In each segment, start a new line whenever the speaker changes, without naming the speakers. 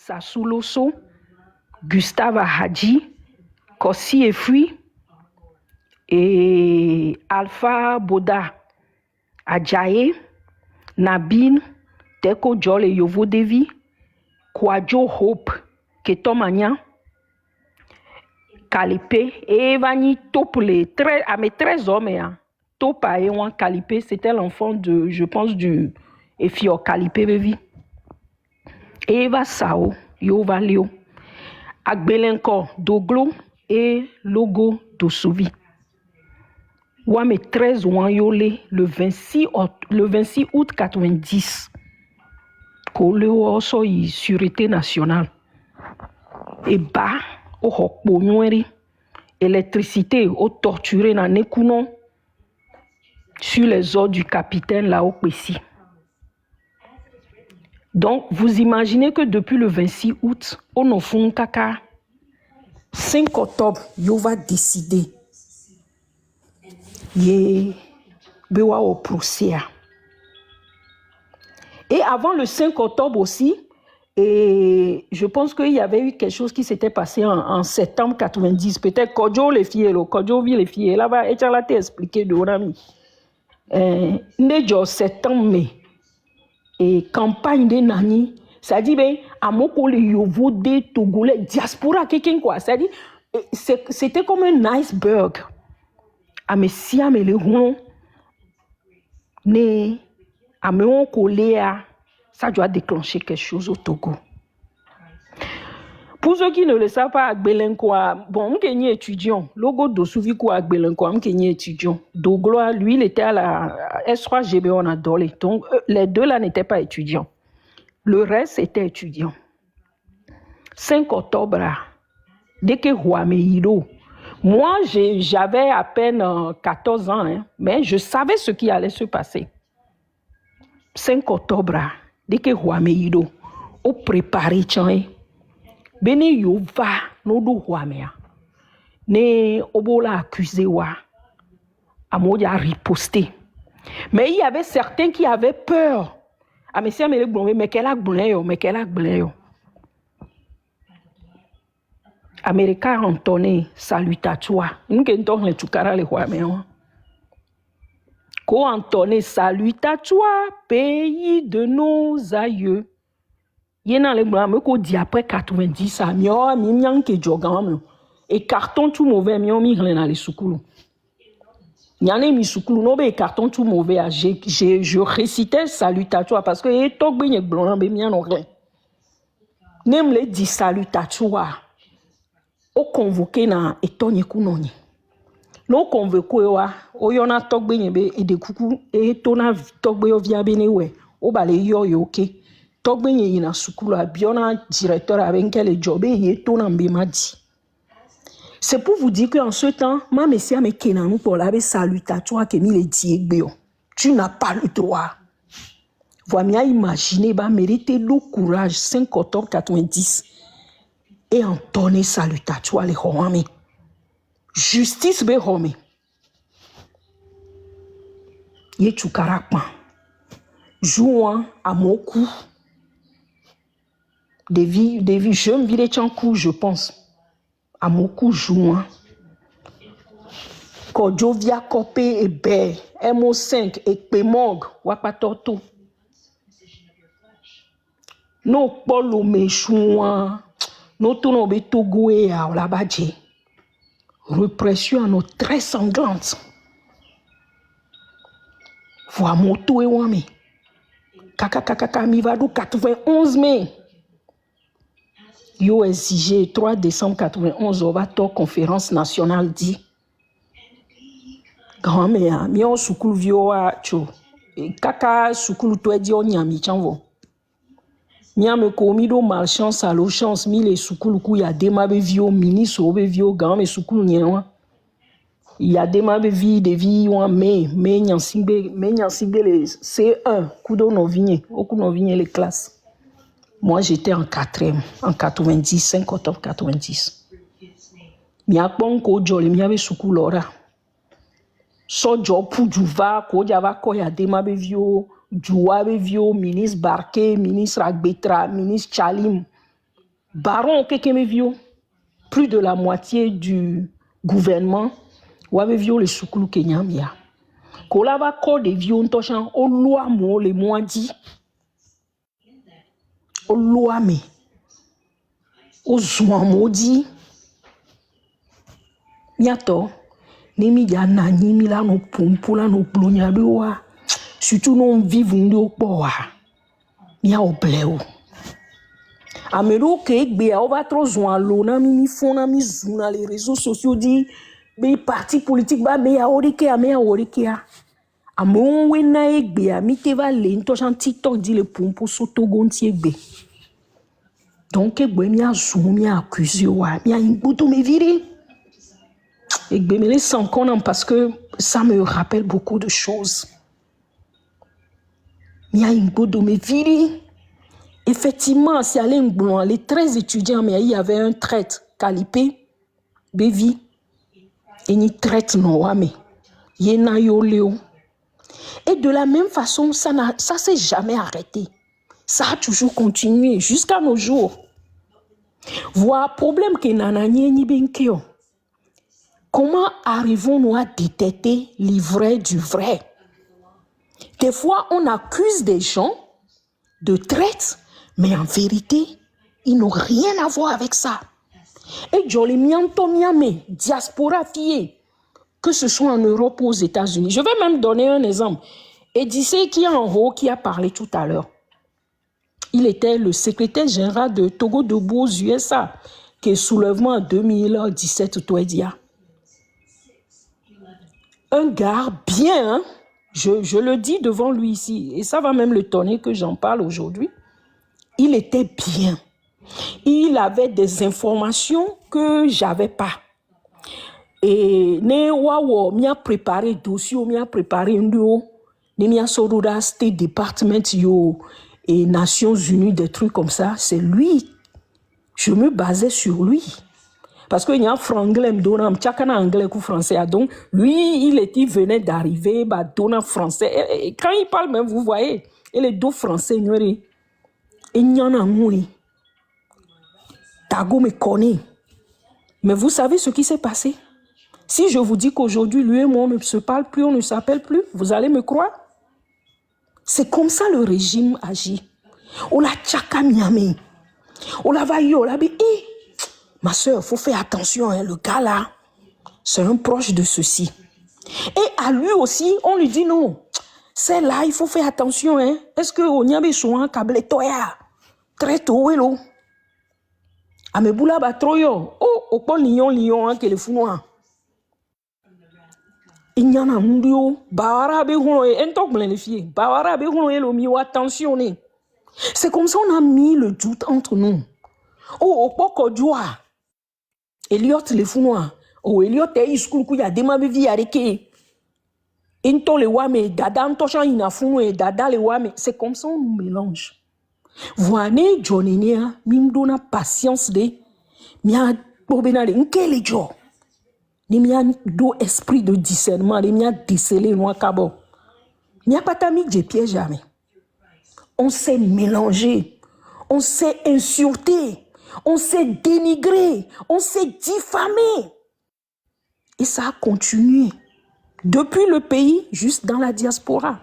Sassou Losso, Gustave Hadji, Kossi Efui et Alpha Boda, Adjaye, Nabin, Teko Jol et Yovo Devi, Kwadjo Hope, Ketomania, Kalipé, et Evani Top, à mes 13 hommes, Top à Ewan Kalipé, c'était l'enfant de, je pense, du Efio Kalipé Bevi. Eva Sao, Yova Leo, Agbelenko Doglo et Logo Dosuvi. Ouame 13 Wanyole le 26 août 90. Koleo soy sûreté nationale. Et bas au hokpo nueri. Électricité au torturé na nekounon sur les ordres du capitaine Lao Kwesi. Donc, vous imaginez que depuis le 26 août, on a fait un caca. 5 octobre, il va décider. Il va au procès. Et avant le 5 octobre aussi, et je pense qu'il y avait eu quelque chose qui s'était passé en septembre 90. Peut-être Kodjo les filles, Kodjo vit les filles. Là-bas, et tu as expliqué de Orami. Nejo septembre, mai. Et campagne de Nani, ça dit, ben, à mon collègue, Yovo de Togolais, diaspora, quelqu'un quoi. Ça dit, c'était comme un iceberg. À mes siam et les roues, né, à mon collègue, ça doit déclencher quelque chose au Togo. Pour ceux qui ne le savent pas, Agbelenkoa, bon, on est étudiant. Logo Dosuvi quoi Agbelenkoa, on est étudiant. Dogloa, lui, il était à la S3GB, on a dolé. Donc, les deux là n'étaient pas étudiants. Le reste était étudiant. 5 octobre, dès que Huame Hiro, moi, j'avais à peine 14 ans, hein, mais je savais ce qui allait se passer. 5 octobre, dès que Huame Hiro, au préparé, tiens, Bene Yova, no do Huamea. Ne Obola accusé wa. Amoya riposté. Mais il y avait certains qui avaient peur. Ah, mais c'est mais qu'elle a blé, mais qu'elle a blé. Américain entonné, salutatoire. Nous qui entendons les tukara les Huamea. Ko entonné, salutatoire, pays de nos aïeux. Yena le blanc ko di après 90 ça mi mian ke jogam et carton tout mauvais mi mi ren les soukulu nyane mi soukulu no be carton tout mauvais je récitais salutatoire parce que e tok be blanc be mi an rien nem le di salutatoire o convoqué na etonye kunonye no convoqué wa o yona tok be be e de kuku e tona tok be o via benewe o bale yo okay. Togbenye sukulu abiona directeur avec quel job et ton dit. C'est pour vous dire qu'en ce temps, ma messia me kenanou pour la salutatoire que mi le diégbeo. Tu n'as pas le droit. Voilà, imaginez, bah, mériter le courage 5 octobre 90 et entonner salutatoire les hommes. Justice be hommes. Ye chukarakman. Jouant à mon cou. Des vies, je me virais en coup, je pense. À mon coup, jouant. Kodjo via copé et bé, MO5 et Pemog, Wapatoto. No polo me chouan, no tono be Togo et à la badje. Répression à nos très sanglante. Voix moto et wame. Kaka mi va do 91 mai. Yo exigé 3 décembre 91 au vato conférence nationale dit grand-mère mi on sukulu vio a cho kaka sukulu to di on yami chanvo mi am ko mi do malchance à l'eau chance mi les sukulu ku ya dema be vio ministre be vio grand-mère sukulu nyewa ya dema be vi de vi on me nyansimbe les C1 kudo no vigné oku no vigné les classes. Moi, j'étais en 4e, en 90, 5 octobre 90. Mia bon ko jole mi ave sukulora. So job pour juva ko java ko ya dema be vio, juwa be vio, ministre Barké, ministre Agbetra, ministre Chalim. baron Kekemevio, plus de la moitié du gouvernement, ou avait vu le soukulu Kenyamia. Kolava ko de vion tochan, o loi mo le moadi, o loi me, o zouan modi, miato, nemi ya nani mila no pumpula no plonya biwa, surtout non vivons de poa, mia o bleu. Amero ke egbe a va trop zouan lo na mi fon na mi zouna les réseaux sociaux dit, be parti politique ba be ya orike a me ya orike a. Amon we na egbe a mi te va le nto chan TikTok dit le pompo soto gonti egbe. Donc egbe mi a zoom mi a accusé wa mi a imbuto me viri. Egbe me les sans qu'on parce que ça me rappelle beaucoup de choses. Mi a imbuto me viri. Effectivement, c'est allé les 13 étudiants, mais il y avait un traite, Calipé, Bévi, et ni traite non, mais Yena Yoléo. Et de la même façon, ça s'est jamais arrêté. Ça a toujours continué jusqu'à nos jours. Voilà, problème que nanani ni benkeo. Comment arrivons-nous à détecter l'ivraie du vrai? Des fois, on accuse des gens de traite, mais en vérité, ils n'ont rien à voir avec ça. Et Jolly Mianto Miame, diaspora fille, que ce soit en Europe ou aux États-Unis. Je vais même donner un exemple. Edissé qui est en haut, qui a parlé tout à l'heure. Il était le secrétaire général de Togo Debout aux USA, qui est soulèvement en 2017 Touedia. Un gars bien, hein? Je le dis devant lui ici, et ça va même le tonner que j'en parle aujourd'hui. Il était bien. Il avait des informations que j'avais pas. Et ne wawo m'a préparé dossier, m'a préparé un duo, ne m'a sorti State Department yo et Nations Unies, des trucs comme ça. C'est lui. Je me basais sur lui. Parce qu'il y a un franglais, chacun anglais ou français. Donc, lui, il venait d'arriver, bah, donnant français. Et quand il parle même, vous voyez, et les deux français, il y en a un. Tago me connaît. Mais vous savez ce qui s'est passé? Si je vous dis qu'aujourd'hui, lui et moi, on ne se parle plus, on ne s'appelle plus, vous allez me croire? C'est comme ça le régime agit. On la tchaka miami. On la va yo, la bi, ma soeur, il faut faire attention, hein, le gars là, c'est un proche de ceci. Et à lui aussi, on lui dit non. C'est là, il faut faire attention, hein. Est-ce que on y a besoin de câble toya? Très tôt, hello. Ameboula batroyo. Oh, au pont lion, hein, que le founois. Il y en a mundio. Bawara be huno et entok les filles. Bawara be huno et l'omi attention. C'est comme ça on a mis le doute entre nous. Oh, au poko joie. Elliot le founois. Oh, Elliot est school ku ya dema be vi areke. Ento le wame dada antosha ina founo et dada le wame. C'est comme ça on nous mélange. Voine Johninia, mimdona patience de mia bobenale nkele jo. Ni mia do esprit de discernement, ni mia déceler noa kabo. Mia patami je piège jamais. On s'est mélangé, on s'est insulté, on s'est dénigré, on s'est diffamé. Et ça a continué. Depuis le pays, juste dans la diaspora.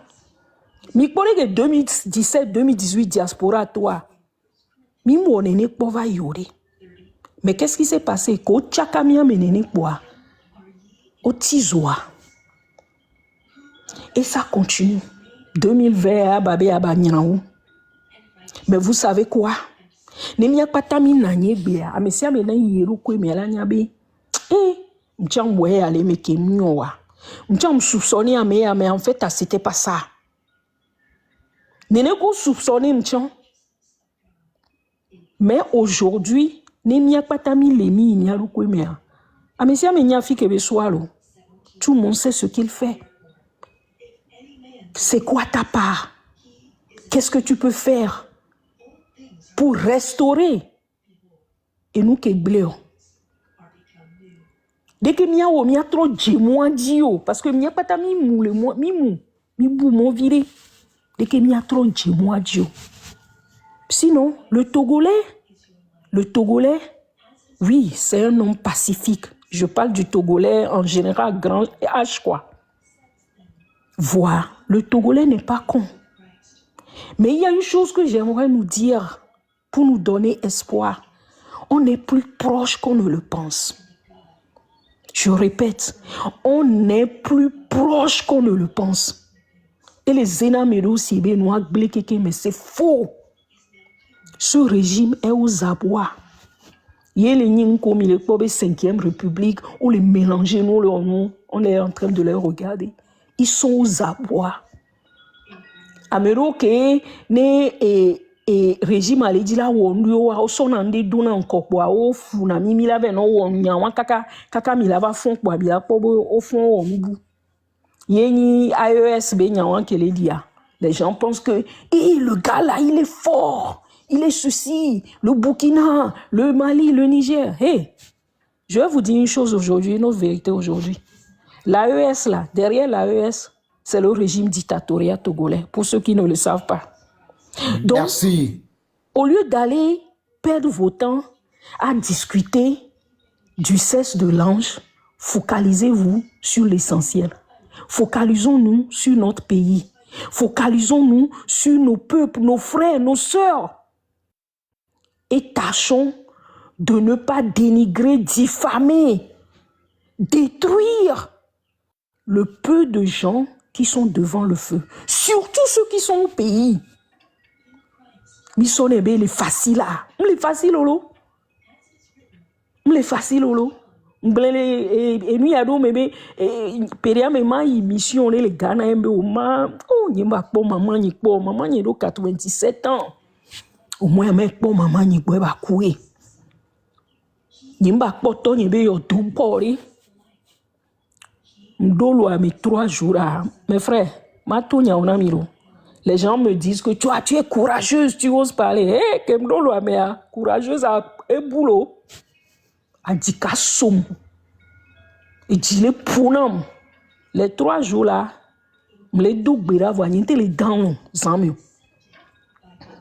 Mi collègue 2017-2018 diaspora toi. Mi monene pova yore. Mais qu'est-ce qui s'est passé? Ko chakamia menene quoi? Au tizoa. Et ça continue. 2020 babé abanyanaou. Mais vous savez quoi? Ne mi akpatami nanye bea. Amesia mena yero kwe mi ala nyabe. M'tiam ouais aller me kemiowa. M'tiam soupçonner mais en fait c'était pas ça. Nene ko soupçonner m'tiam. Mais aujourd'hui, ne mi akpatami lemi ni alu kwe mea. Amesia menya fi kebe swalo. Tout le monde sait ce qu'il fait. C'est quoi ta part? Qu'est-ce que tu peux faire pour restaurer? Et nous qui bléons. Dès que mia trop djemouan dio, parce que mia pas mi mou le mo mi bou mon viré. Dès que mia trop djemouan dio. Sinon, le Le Togolais, oui, c'est un homme pacifique. Je parle du Togolais en général, grand H, quoi. Voir, le Togolais n'est pas con. Mais il y a une chose que j'aimerais nous dire pour nous donner espoir. On est plus proche qu'on ne le pense. Je répète, on est plus proche qu'on ne le pense. Et les énaméros sibé nous blé mais c'est faux. Ce régime est aux abois. Il y a les Ning comme il est pour la 5e République, ou les mélanger, nous, on est en train de les regarder. Ils sont aux abois. Amero que ne régime allait dire là où on son ande dona encore quoi au funa mimi la ben on nyawa kaka mi la va fond quoi bien au fond on bout. Yeni IES ben nyawa qu'elle dit. Les gens pensent que le gars là il est fort. Il est ceci, le Burkina, le Mali, le Niger. Hey, je vais vous dire une chose aujourd'hui, une autre vérité aujourd'hui. L'AES là, derrière l'AES, c'est le régime dictatorial togolais, pour ceux qui ne le savent pas. Donc, merci. Au lieu d'aller perdre vos temps à discuter du cesse de l'ange, focalisez-vous sur l'essentiel. Focalisons-nous sur notre pays. Focalisons-nous sur nos peuples, nos frères, nos sœurs. Et tâchons de ne pas dénigrer, diffamer, détruire le peu de gens qui sont devant le feu. Surtout ceux qui sont au pays. Mais sont les faciles là. Les faciles lolo. Les faciles lolo. Et nous yado mebe peria mema mission les Ghana mbe o ma oh nyemba po maman ni do 97 ans. Au moins mec po maman ni bo ba coué. Nyemba po to nyebe yo tout pori. M'dolo a mis 3 jours là. Mes frères, ma tonya on a miro. Les gens me disent que tu es courageuse, tu oses parler. Eh, que m'dolo a mis courageuse à un boulot. A dit qu'à somme. Et dit les pounam. Les 3 jours là, les doubles voient les dents,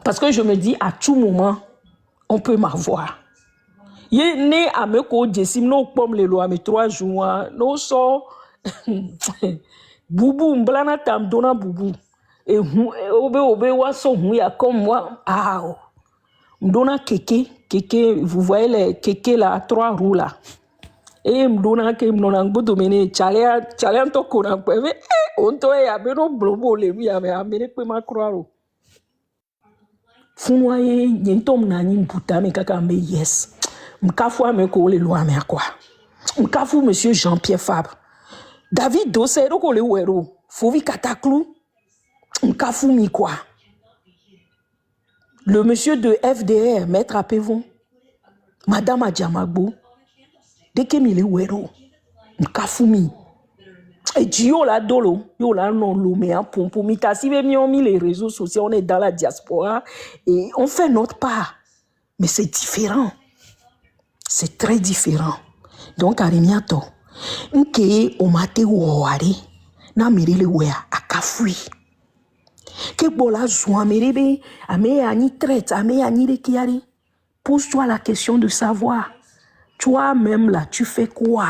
parce que je me dis à tout moment, on peut m'avoir. Il est né à me dire no pomme les lois, mais 3 jours, no so boubou, m'blana tam dona boubou. Et obe waso ya comme moi. Ah, m'dona keke, vous voyez les keke là, 3 roues là. Et m'dona ke m'dona ngbodomene chalia to kona kweve on to ya beno blobo le wi ame amene pe ma croire. Funwaye nyentom na nyi mputa me kaka me yes. M'kafu ame ko le loi me quoi. M'kafu monsieur Jean-Pierre Fabre. David Dossé ko le wero. Fovi Kataklu. M'kafu mi quoi. Le monsieur de FDR, Maître Apevon. Madame Adjamagbo. Dès que mi le wero. M'kafu mi. Et Dio la dolo, yo la non lo mais en pompo mi si mi on mis les réseaux sociaux, on est dans la diaspora et on fait notre part. Mais c'est différent. C'est très différent. Donc arimiato, nke o mate woare na mirele wea akafui. Que bola zoa merebe ame ani traite, ame ani de kiari. Pose-toi la question de savoir toi-même là, tu fais quoi?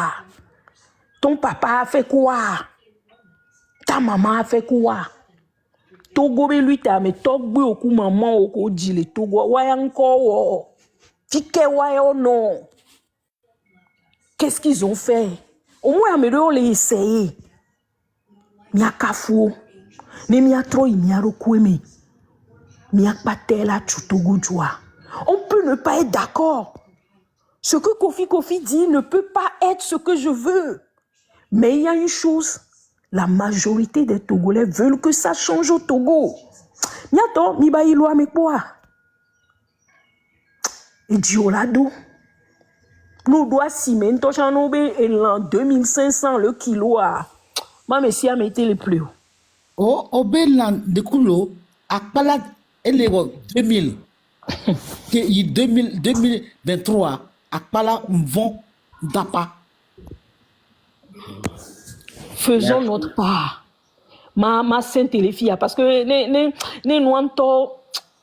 Ton papa a fait quoi? Ta maman a fait quoi? Togo be lui ta me togbe oku maman oko di le Togo wa encore tike wa non. Qu'est-ce qu'ils ont fait? Au moins me on les essayer. Mia kafu. Ne mia tro mia rokueme. Mia patela chutogo joa. On peut ne pas être d'accord. Ce que Kofi dit ne peut pas être ce que je veux. Mais il y a une chose, la majorité des Togolais veulent que ça change au Togo. Miato, mi ba ilo ame quoi? Et diolado. Nous doit simen to chanobe et l'an 2500 le kilo a. Ma messie a metté le plus haut.
Oh, obelan de kulo a pala elego 2000. Que 2023 a pala mvon dapa.
Faisons notre part. Ma sainte les filles, parce que ne nous entend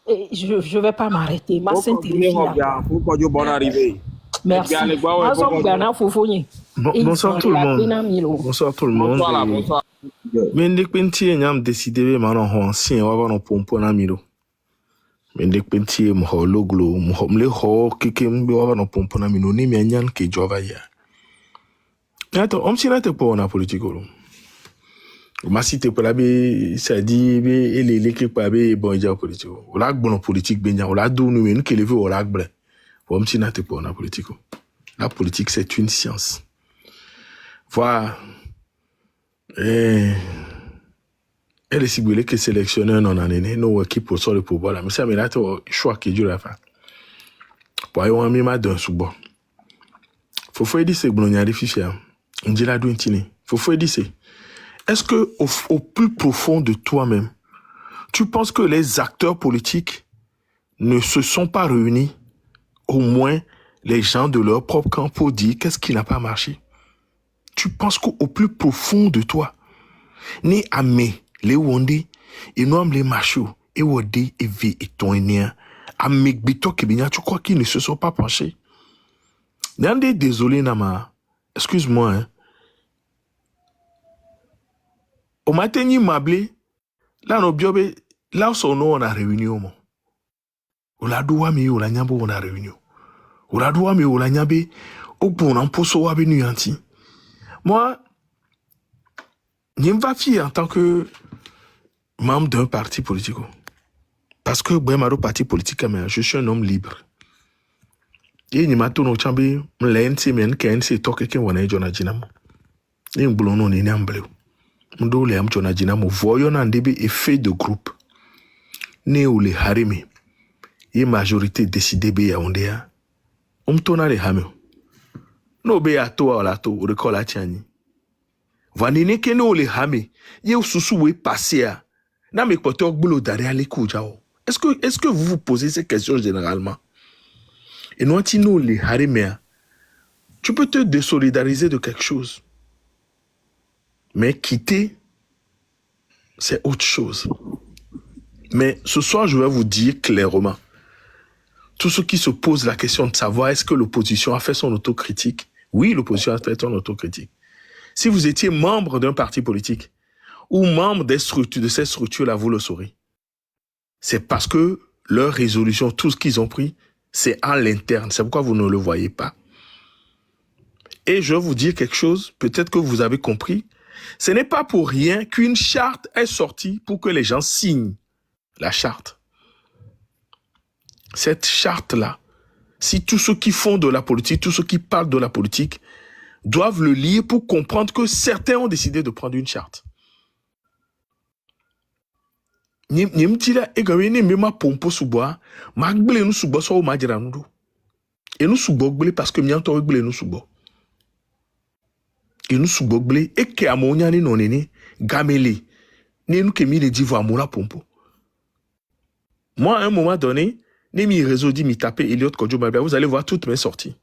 Je vais pas m'arrêter. Ma sainte
Pourquoi tu es bon arrivé?
Merci.
Bonsoir tout le monde. Bonsoir tout le monde.
Bonsoir.
Mende pentie nyam décidé ma non ancien wa non pompo na miro. Mende pentie mo loglo mo mle ho keke mbe wa non pompo na mino ni mi nyan ke jova ya. Attends, on s'y rate pas na politique lo. Ma cité pour la be ça dit be ele ke pa be bon ja politique. O la bon politique be nya o la do nu men ke lever o la ble. On s'y rate pas na politique. La politique c'est une science. Voilà. Elle est si brûlée que sélectionneur non année nos équipes pour sur le pouvoir mais ça me l'a choix qui dure la fin pour y avoir mis ma d'un sous bon faut dire c'est bon y a des fichiers on dit la douintine faut dire c'est est-ce que au plus profond de toi-même tu penses que les acteurs politiques ne se sont pas réunis au moins les gens de leur propre camp pour dire qu'est-ce qui n'a pas marché? Tu penses qu'au plus profond de toi, ni amé, les wonde, et non les machos, et wode, et vi, et ton énia, amé bito kibina, tu crois qu'ils ne se sont pas penchés? N'andé désolé, Nama, excuse-moi, hein. Au matin, ni mablé, là, no biobe, là, son nom, on a réunion, mon. Ou la doua, mais ou la nyabo, on a réunion. Ou la doua, mais ou la nyabe, au bon, en poso, wabe nuyanti. Moi, je me fier en tant que membre d'un parti politique. Parce que moi, parti politique, je suis un homme libre. Et je m'attends au chambre, je l'ai men ken se toke ken wana jona jinamo. Et un boulon non est amblé. M'do le am jona jinamo. Voyons un début effet de groupe. Ne ou le harime. Et majorité décidé be ya ondea. Tona le hame. No be ya to ala to o de kola tiani. Vanine ke no le hame. Ye ou susu we passé a. Na me koto gbulo dare ale kujao. Est-ce que vous vous posez ces questions généralement? Et non tino le harime. Tu peux te désolidariser de quelque chose. Mais quitter, c'est autre chose. Mais ce soir, je vais vous dire clairement. Tous ceux qui se posent la question de savoir est-ce que l'opposition a fait son autocritique? Oui, l'opposition a fait son autocritique. Si vous étiez membre d'un parti politique ou membre des structures, de ces structures-là, vous le saurez. C'est parce que leur résolution, tout ce qu'ils ont pris, c'est à l'interne. C'est pourquoi vous ne le voyez pas. Et je vais vous dire quelque chose, peut-être que vous avez compris. Ce n'est pas pour rien qu'une charte est sortie pour que les gens signent la charte. Cette charte-là, si tous ceux qui font de la politique, tous ceux qui parlent de la politique, doivent le lire pour comprendre que certains ont décidé de prendre une charte. Nimtila egawene mema pompo suboa, magbele nu subo so majira nudo. Et nous subo gbele parce que mianto gbele nu subo. Et nous subo gbele et que amonia ni nonene gamele. Ni nous que mi le divo amola pompo. Moi à un moment donné, ni mi réseau dit mi taper Elliot Kodjo Mabia, vous allez voir toutes mes sorties.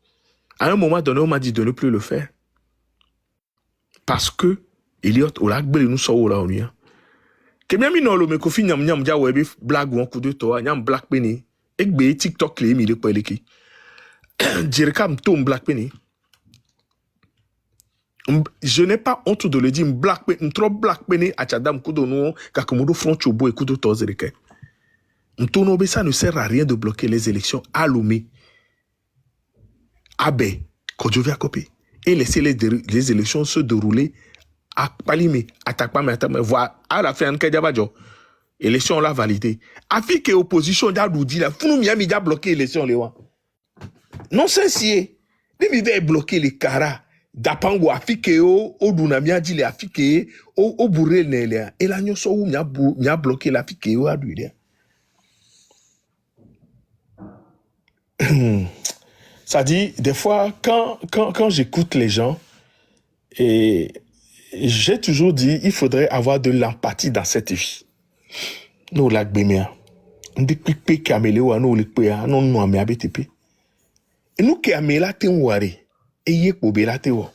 À un moment donné, on m'a dit de ne plus le faire. Parce que Elliot ola gbele nu so ola onia. Que bien mi non le me kofi nyam nyam ja webi blague ou coup de toi nyam black penny ek be TikTok le mi le ko eleki dire kam tom black penny. Je n'ai pas honte de le dire black penny trop black penny a chadam kudo no kakomodo front chobo et kudo tozereke. Mtono be ça ne sert à rien de bloquer les élections à Lomé. Abe Kodjovia Kopé et laisser les élections se dérouler à Palime, attaque pas, mais voir à la fin que Diabajo, élection l'a validé. Afin que l'opposition d'Adoudi, la founou miami déjà bloqué l'élection, les gens. Non, c'est si, les miens bloquer les caras, d'apango, afin que Odunamia dit les afin que au bourré n'est et la nyoso ou mia bloqué la afin que au Adoudi. Ça dit, des fois, quand j'écoute les gens, et j'ai toujours dit, il faudrait avoir de l'empathie dans cette vie. Nous, la gbemia. Nous, pique kamele ou nous, le péa, non, nous, amé abétepe. Et nous, qui amé la te ouare, et yé kobe la te ou.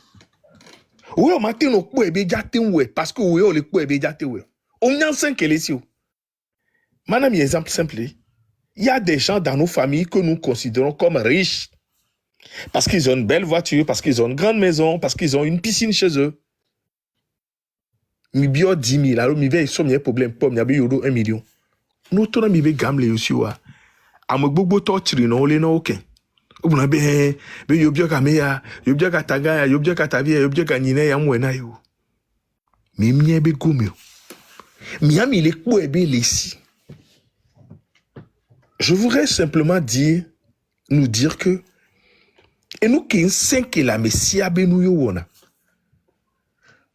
Oui, on m'a dit, nous, pou ebe jate oué, parce que oui, on le pou ebe jate oué. On y a 5 élections. Madame, exemple simple. Il y a des gens dans nos familles que nous considérons comme riches. Parce qu'ils ont une belle voiture, parce qu'ils ont une grande maison, parce qu'ils ont une piscine chez eux. Mi bio 10 000, alors mi veille somme y'a problème pom, y'a bi yodo 1 million. Nous tournons mi veille gamble aussi wa. Amo gbogbo torture no le no aucun. Obuna be yobio ka meya, yobio ka tagaya, yobio ka tavia, yobio ka nyine ya mwena yo. Mi mie be gomio. Mi ami le kpo ebe lesi. Je voudrais simplement nous dire que et nous qui cinq la messia benu yo wona.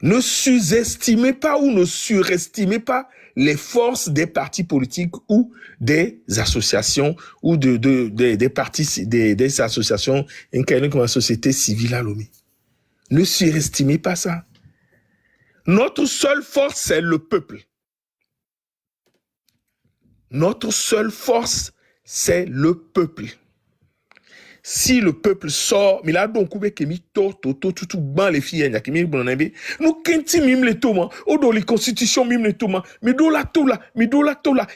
Ne sous-estimez pas ou ne surestimez pas les forces des partis politiques ou des associations ou des partis, des associations, comme la société civile à l'OMI. Ne surestimez pas ça. Notre seule force, c'est le peuple. Notre seule force, c'est le peuple. Si le peuple sort, mais là donc où est mis tout ban les filles y qui bonambe nous kenti mime les tomas au dans les constitutions mime les tomas mais do la tola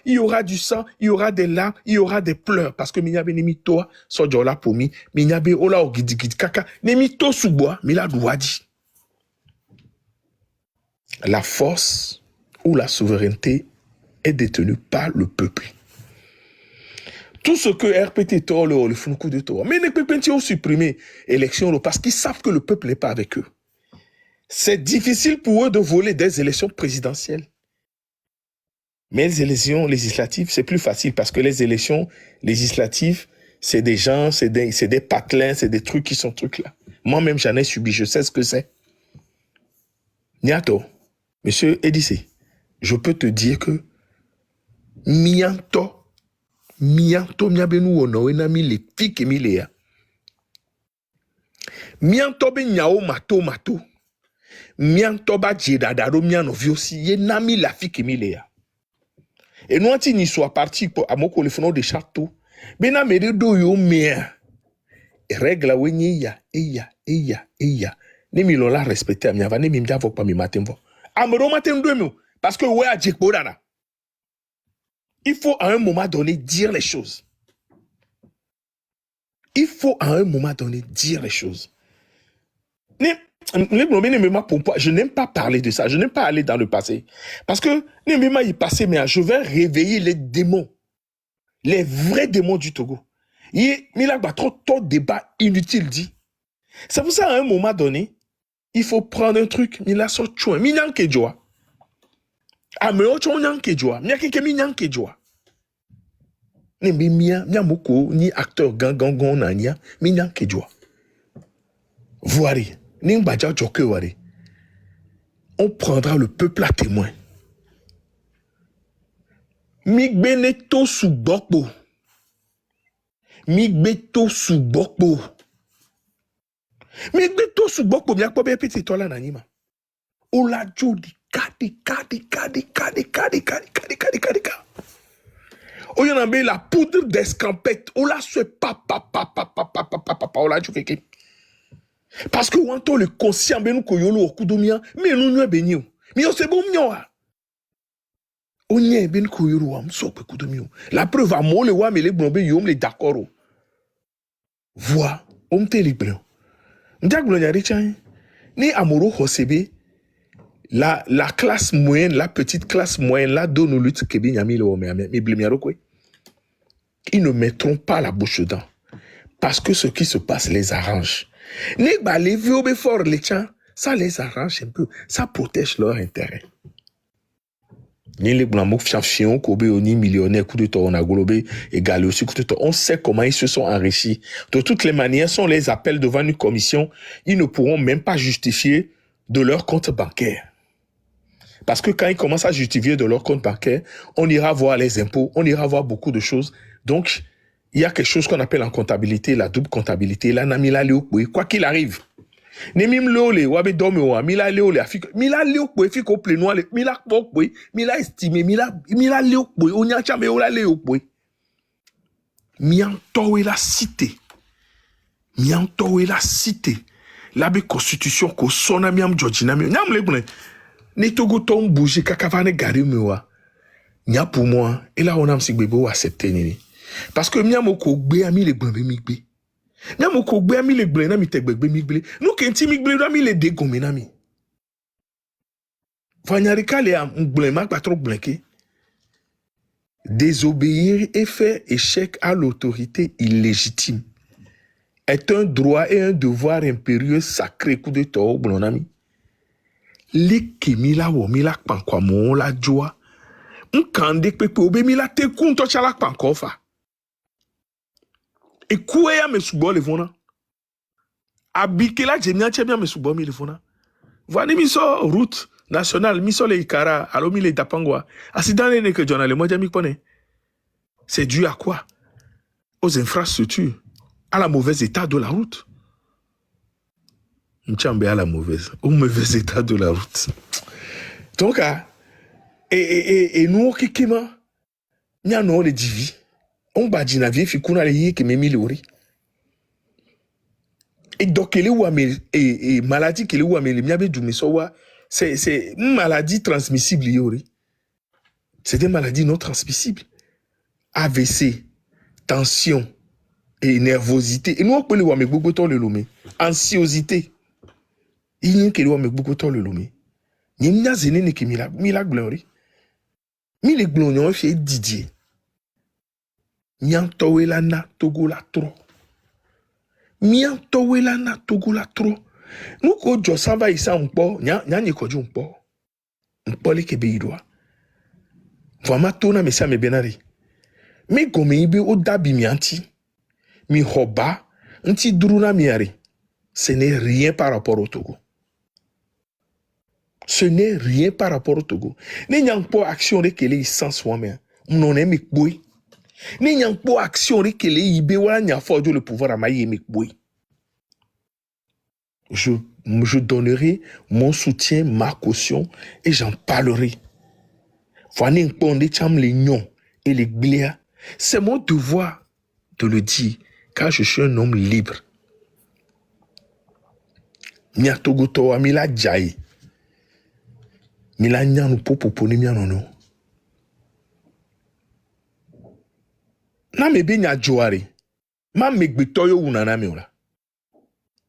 il y aura du sang, il y aura des larmes, il y aura des pleurs parce que minyabe nemi toa so jola pomi minyabe ola ogidi kaka nemi to suboa mais la douadi. La force ou la souveraineté est détenue par le peuple. Tout ce que RPT tord le font coup de tort. Mais les PPT ont supprimé l'élection parce qu'ils savent que le peuple n'est pas avec eux. C'est difficile pour eux de voler des élections présidentielles. Mais les élections législatives, c'est plus facile parce que les élections législatives, c'est des gens, c'est des patelins, c'est des trucs qui sont trucs là. Moi-même, j'en ai subi, je sais ce que c'est. Niato, monsieur Edissé, je peux te dire que mianto miabe nous ono na mi le fike mi le ya. Mianto be nyao mato. Mianto ba jedadaro miano viosi ye na mi la fike mi le ya. Et nous anti ni soit parti pour amoko le fono de château. Bena mere do yo mea. Règle wenye ya eya. Ne mi la respecter mi ava ne mi mja vok pa mi matin vo. Amero matin do mi parce que ouais a jekbo dana. Il faut à un moment donné dire les choses. Je n'aime pas parler de ça. Je n'aime pas aller dans le passé. Parce que je vais réveiller les démons. Les vrais démons du Togo. Il y a trop de débats inutiles dit. C'est pour ça à un moment donné, il faut prendre un truc. Il a sorti chouin. Minyan kejoa. Ameo chouin kejoa. Miakeke minyan kejoa. Nembe mia moko ni acteur gangan nania minyan kejoa. Voirez. Nimbaja joke wari. On prendra le peuple à témoin. Migbeneto subokbo. Migbeto subokbo. Migbeto subokbo miakpo be petit tola nanima. Ola jodi kadi. On y a la poudre d'escampette. On la souhaite on la joue quelque. Parce que on entend le conscient ben nous koyolo au coup de mien, mais nous nous bénio. Mais on c'est bon mien. On y est ben koyolo am so coup de mien. La preuve à moi le wa mais les blombe yom les d'accord. Voix, on te libre. Ndak blonya richan. Ni amoro hosebe. La classe moyenne, la petite classe moyenne, là, donne lutte que bien yami le mais ils ne mettront pas la bouche dedans. Parce que ce qui se passe les arrange. Les balais vieux fort les gens, ça les arrange un peu. Ça protège leur intérêt. Ni les blancs fion kobe oni millionnaire coup de temps on a globé égal aussi coup de temps. On sait comment ils se sont enrichis. De toutes les manières, si on les appelle devant une commission, ils ne pourront même pas justifier de leur compte bancaire. Parce que quand ils commencent à justifier de leur compte bancaire, on ira voir les impôts, on ira voir beaucoup de choses. Donc, il y a quelque chose qu'on appelle en comptabilité, la double comptabilité. Là, quoi qu'il arrive. Nemim leole, wabe domewa, mila leole, mila leokwe, fiko plenoa, mila kpokwe, mila estimé, mila leokwe, onya chame ola leokwe. Miantowe la cité. L'abe constitution ko sona miam Georgina miam. Nyam lebune. Ne togo tom bouger kakavane gari mewa. Nya pour moi. Et là on a m'si bebo accepté nini. Parce que miamo ko gbe ami le gbe mi gbe. Miamo ko gbe ami le gbe na mi te gbe mi gbe. Nou kenti mi gbe mi le de gome na mi. Vanyarika le am gbe ma pa trop blanqué. Désobéir et faire échec à l'autorité illégitime est un droit et un devoir impérieux sacré coup de tort blonami. Les kemila wo mila pankwa mo la joie. Nkande pepe obe mila te kunto chala pankofa. Et koué ya me subo le vona. Abike la jemia chemia me subo mi le vona. Vani mi so route nationale, mi so le Ikara, alo mi le Dapangwa. Accident ne que John le moja mi pone. C'est dû à quoi? Aux infrastructures, à la mauvais état de la route. Mchambe à la mauvaise, au mauvais état de la route. Donc, et nous, kikima, n'y a non le divi. On badji na vie fikuna le yé que me milori. Et donc, elle est où et maladie qu'elle est où mais le miabe du mesowa, c'est une maladie transmissible yori. C'est des maladies non transmissibles. AVC, tension et nervosité. Et nous, on peut le voir avec beaucoup de l'homme. Anxiosité. Il n'y a que le voir avec beaucoup de l'homme. Il n'y a zéné qui mila glori. Mille glorieux fait Didier. Nyan towelana togola tro. Nyan towelana togola tro. Nous ko jo samba isa unpo, nyan ko jo unpo. Unpo le kebe idwa. Vama tona mesa me benari. Mi gome ibe o dabi mi anti. Mi hoba, anti druna miari. Ce n'est rien par rapport au Togo. Ce n'est rien par rapport au Togo. Ne nyang po action de kele sans soi-même. Non ne mikboui. Ne nyang po action de kele ibe wala nya forjo le pouvoir à maïe mikboui. Je donnerai mon soutien, ma caution et j'en parlerai. Voilà un peu de cham les nions et les gléas. C'est mon devoir de le dire, car je suis un homme libre. Mia togoto amila jai. Mila nyanu popo poni mia nono. Na mebe nya joare. Ma megbetoyo unana meola.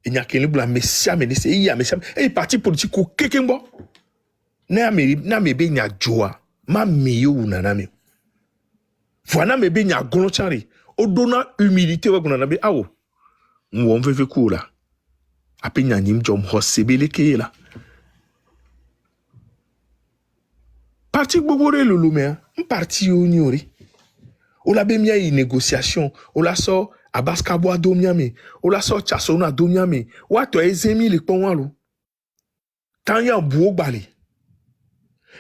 E nya kele bula mesia menese iya mesia. E parti politique ko kekembo. Na mebe nya joa. Ma meyo unana meo. Voilà mebe nya gono chari. O dona humilité wa gunana be awo. Mwon veve kula. Ape nya nyim jom hosebele ke la. Parti gbogore lolumea. Parti yo nyori. O la be mia yi négociation. O la so abaskabo adomiame. O la so chasona adomiame. Wa to ezemi le ponwalo. Tanya buo bale.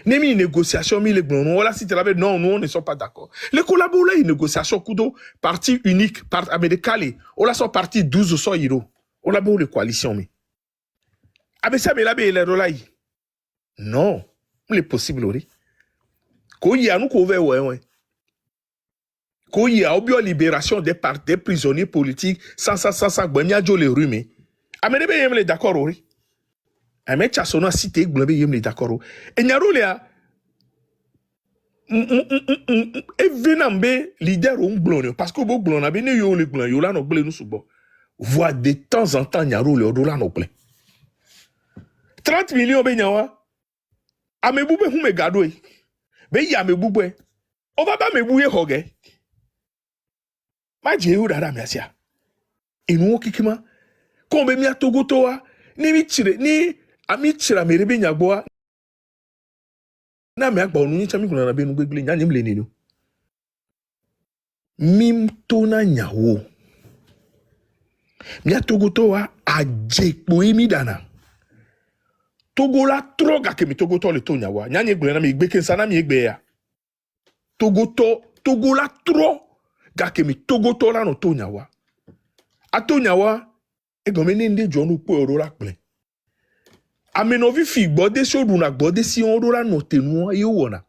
Nemi négociation mi le bon. Voilà si tu l'avais non, nous on ne sommes pas d'accord. Les collaborateurs une négociation kudo parti unique part américaine. On la so parti 12 so euro. On la beau les coalitions mi. Abe ça me la be le rolai. Non, il est possible ori. Ko yi anu ko ve ouais. Ko yi a obio libération des prisonniers politiques sans gbanya jo le rhume. Amene be yem le d'accord ori. Ame chasona cité globé yem le d'accord. Et nyaro le a e venambe leader on blonne parce que bo blonne be ne yo le blonne yo la no ble no subo. Voit de temps en temps nyaro le odola no ble. 30 millions be nyawa. Ame bube hu me gado e. Be ya me bube. O ba me buye hoge. Ma je yu dada me asia. Inu okikima. Kombe mi atogo towa ni mi chire ni ami chira merebe nyagboa na me agba onu ncha mi kuna na be nu gbegbele nya nyem le nenu mim to na nyawo mi atogo towa ajepo emi dana togo la troga ke mi togo to le to nyawa nya nye gbe na mi gbe kensa na mi egbe ya togo la tro ga ke mi togo to la no to nyawa ato nyawa e gome ne nde jo nu po oro la ple amenovi fi gbode si oduna gbode si on la no tenu e wona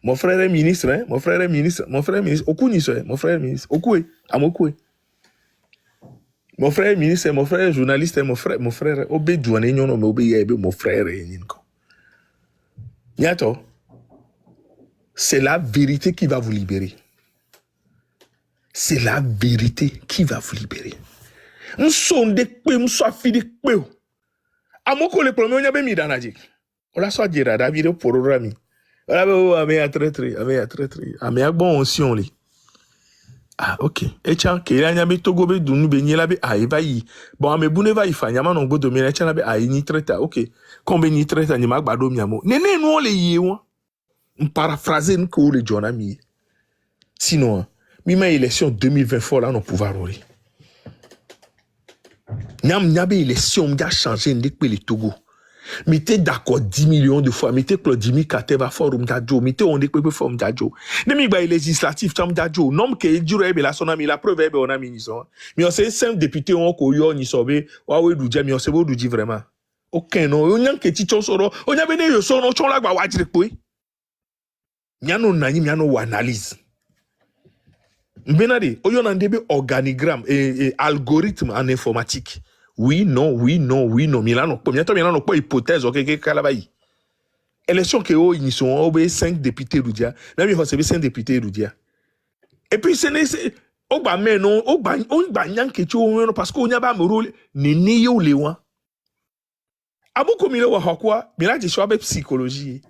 mon frère est ministre hein mon frère est ministre okuni so mon frère est ministre okue amokue mon frère est ministre mon frère est journaliste mon frère obe duane nyono me obe yebe mon frère nyinko nyato c'est la vérité qui va vous libérer C'est la vérité qui va vous libérer. Nous sommes des peu, nous sommes des peu. Amoko le premier, on y a bien mis dans la dik. On l'a soit dit, la vidéo pour le rami. On l'a bien, on a traité, on a bon aussi, on lit. Ah, ok. Et tiens, qu'il y a un togo be dunu be nyela be aiva yi. Bon, ame bune va ifa nyama non go domine tiens be ai ni traita. Ok. Kombe ni traita ni mag bado miamo. Nene no le yewa. Paraphrase n'ko le jona mi. Sinon, mi ma élection 2020 fort là non pouvoir ori. Nyam nyabe élection m'ja changer n'dek pe le Togo. Mettez d'accord 10 millions de fois. Mettez Claudimi Kate va fort m'dadjo. Mettez on dek pe fort m'dadjo. Nemi ba législatif tam m'dadjo. Nom ke juro ebe la sonami la preuve ebe on a mis nison. Mais on sait 5 députés on ko yo ni sobe. Wa we du mais on sait bo du vraiment. Aucun non. On nyan ke ti chon soro. On ya bene yo sono chon la gba wa dire pe. Miano nani miano wa analyse. Benade, oyo nandebe organigramme et algorithme en informatique. Oui, non. Milano pas hypothèse, ok, kalabayi. Élection que ils sont obé 5 députés Roudia. Même ils ont 5 députés Roudia. Et puis c'est oba mais non, oba on ba nyan que tu parce qu'on y a pas me rôle ni yo lewa. Aboko mile wa hakwa, mila je suis avec psychologie.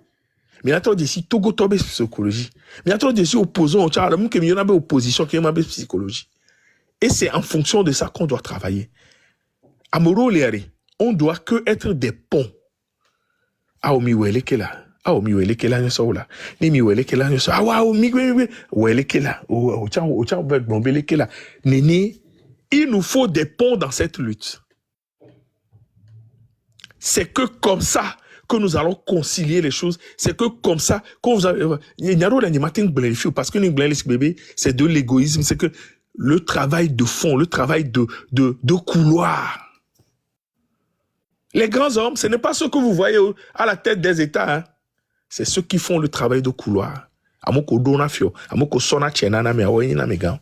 Mais attends, d'ici Togo tobe psychologie. Mais attends, d'ici opposant au Tchad, que y en a opposition qui est psychologie. Et c'est en fonction de ça qu'on doit travailler. Amoro Léari, on doit que être des ponts. Ah, mi wele kela. Ah, mi wele kela nyoso la. Ni mi wele kela nyoso. Ah, wa mi wele kela. O tchao bombele kela. Nini, il nous faut des ponts dans cette lutte. C'est que comme ça que nous allons concilier les choses. C'est que comme ça, quand vous avez, parce que bébé, c'est de l'égoïsme, c'est que le travail de fond, le travail de couloir. Les grands hommes, ce n'est pas ceux que vous voyez à la tête des États, hein. C'est ceux qui font le travail de couloir. Amoko donafio, amoko sona chena na me awe na mega.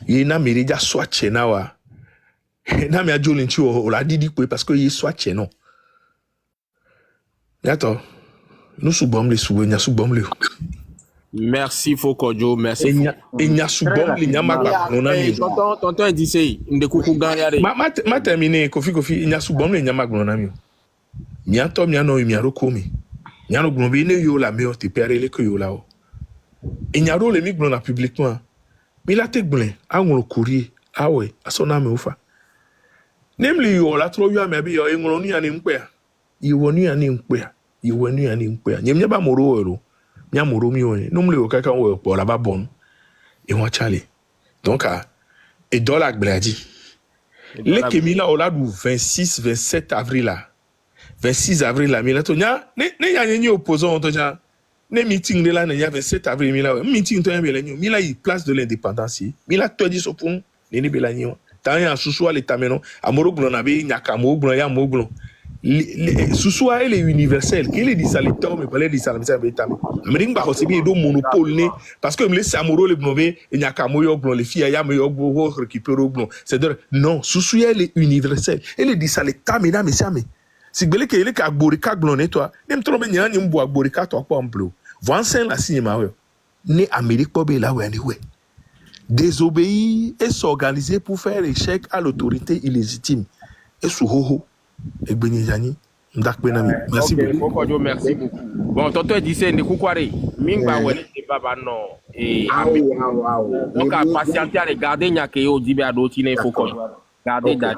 Yena merija soit chena wa. Na me ajolinchi o la didi parce que yi soit chena. Attends, nous soubom les sous, n'y a soubom les.
Merci Fokodjo, merci.
Et n'y a soubom les nyamagba.
Tonton dit c'est une coucou gagnare.
Ma terminé, Kofi, il n'y a soubom les nyamagba. N'y a tom, n'y a no, n'y a rokomi. N'y a no glombi, ne yo la meilleure, te père les que yo là. Et n'y a ro les migrons publiquement. Mais la tête blin, a on le courrier, ah ouais, à son âme oufa. Nem li yo la trop yo amebi yo, et on n'y a ni m'pea. Iwonu ya ni mkpea. Nyemnya ba moro oro. Nya moro mi one. Numle o kaka wo po la ba bon. E won chale. Donc et dollar bladi. Le kemila o la du 26 27 avril là. 26 avril là mi la to nya ne ya nyi opposant to nya. Ne meeting de la nya 27 avril mi la. Meeting to nya be la nyi. Mi la yi place de l'indépendance. Mi la to di so pon. Ne be la nyi. Tan ya susu ale tameno. Amoro blon na be nya ka mo blon ya mo blon. Soussoua elle est universelle. Qu'il est dit ça les temps mais pas les dit ça mais ça veut dire. Mais n'importe quoi c'est bien do monopole né parce que me laisse amoro les blonés et n'y a qu'à moyo blond les filles ya moyo blond récupérer blond. C'est de non Soussoua elle est universelle. Elle est dit ça les temps mesdames et ça mais si belé que elle est qu'à borika blonné toi même trop bien n'y mbo borika toi pas en bleu. Voisin la cinéma ouais. Né Amérique pas là ouais ouais. Désobéir et s'organiser pour faire échec à l'autorité illégitime et sous ho. Merci
beaucoup. Merci beaucoup. Bon, tonton dit c'est ne koukware. Mingba wele c'est baba non. Et donc à patienter à regarder nya ke yo dibe adotine Fokodjo. Garder date.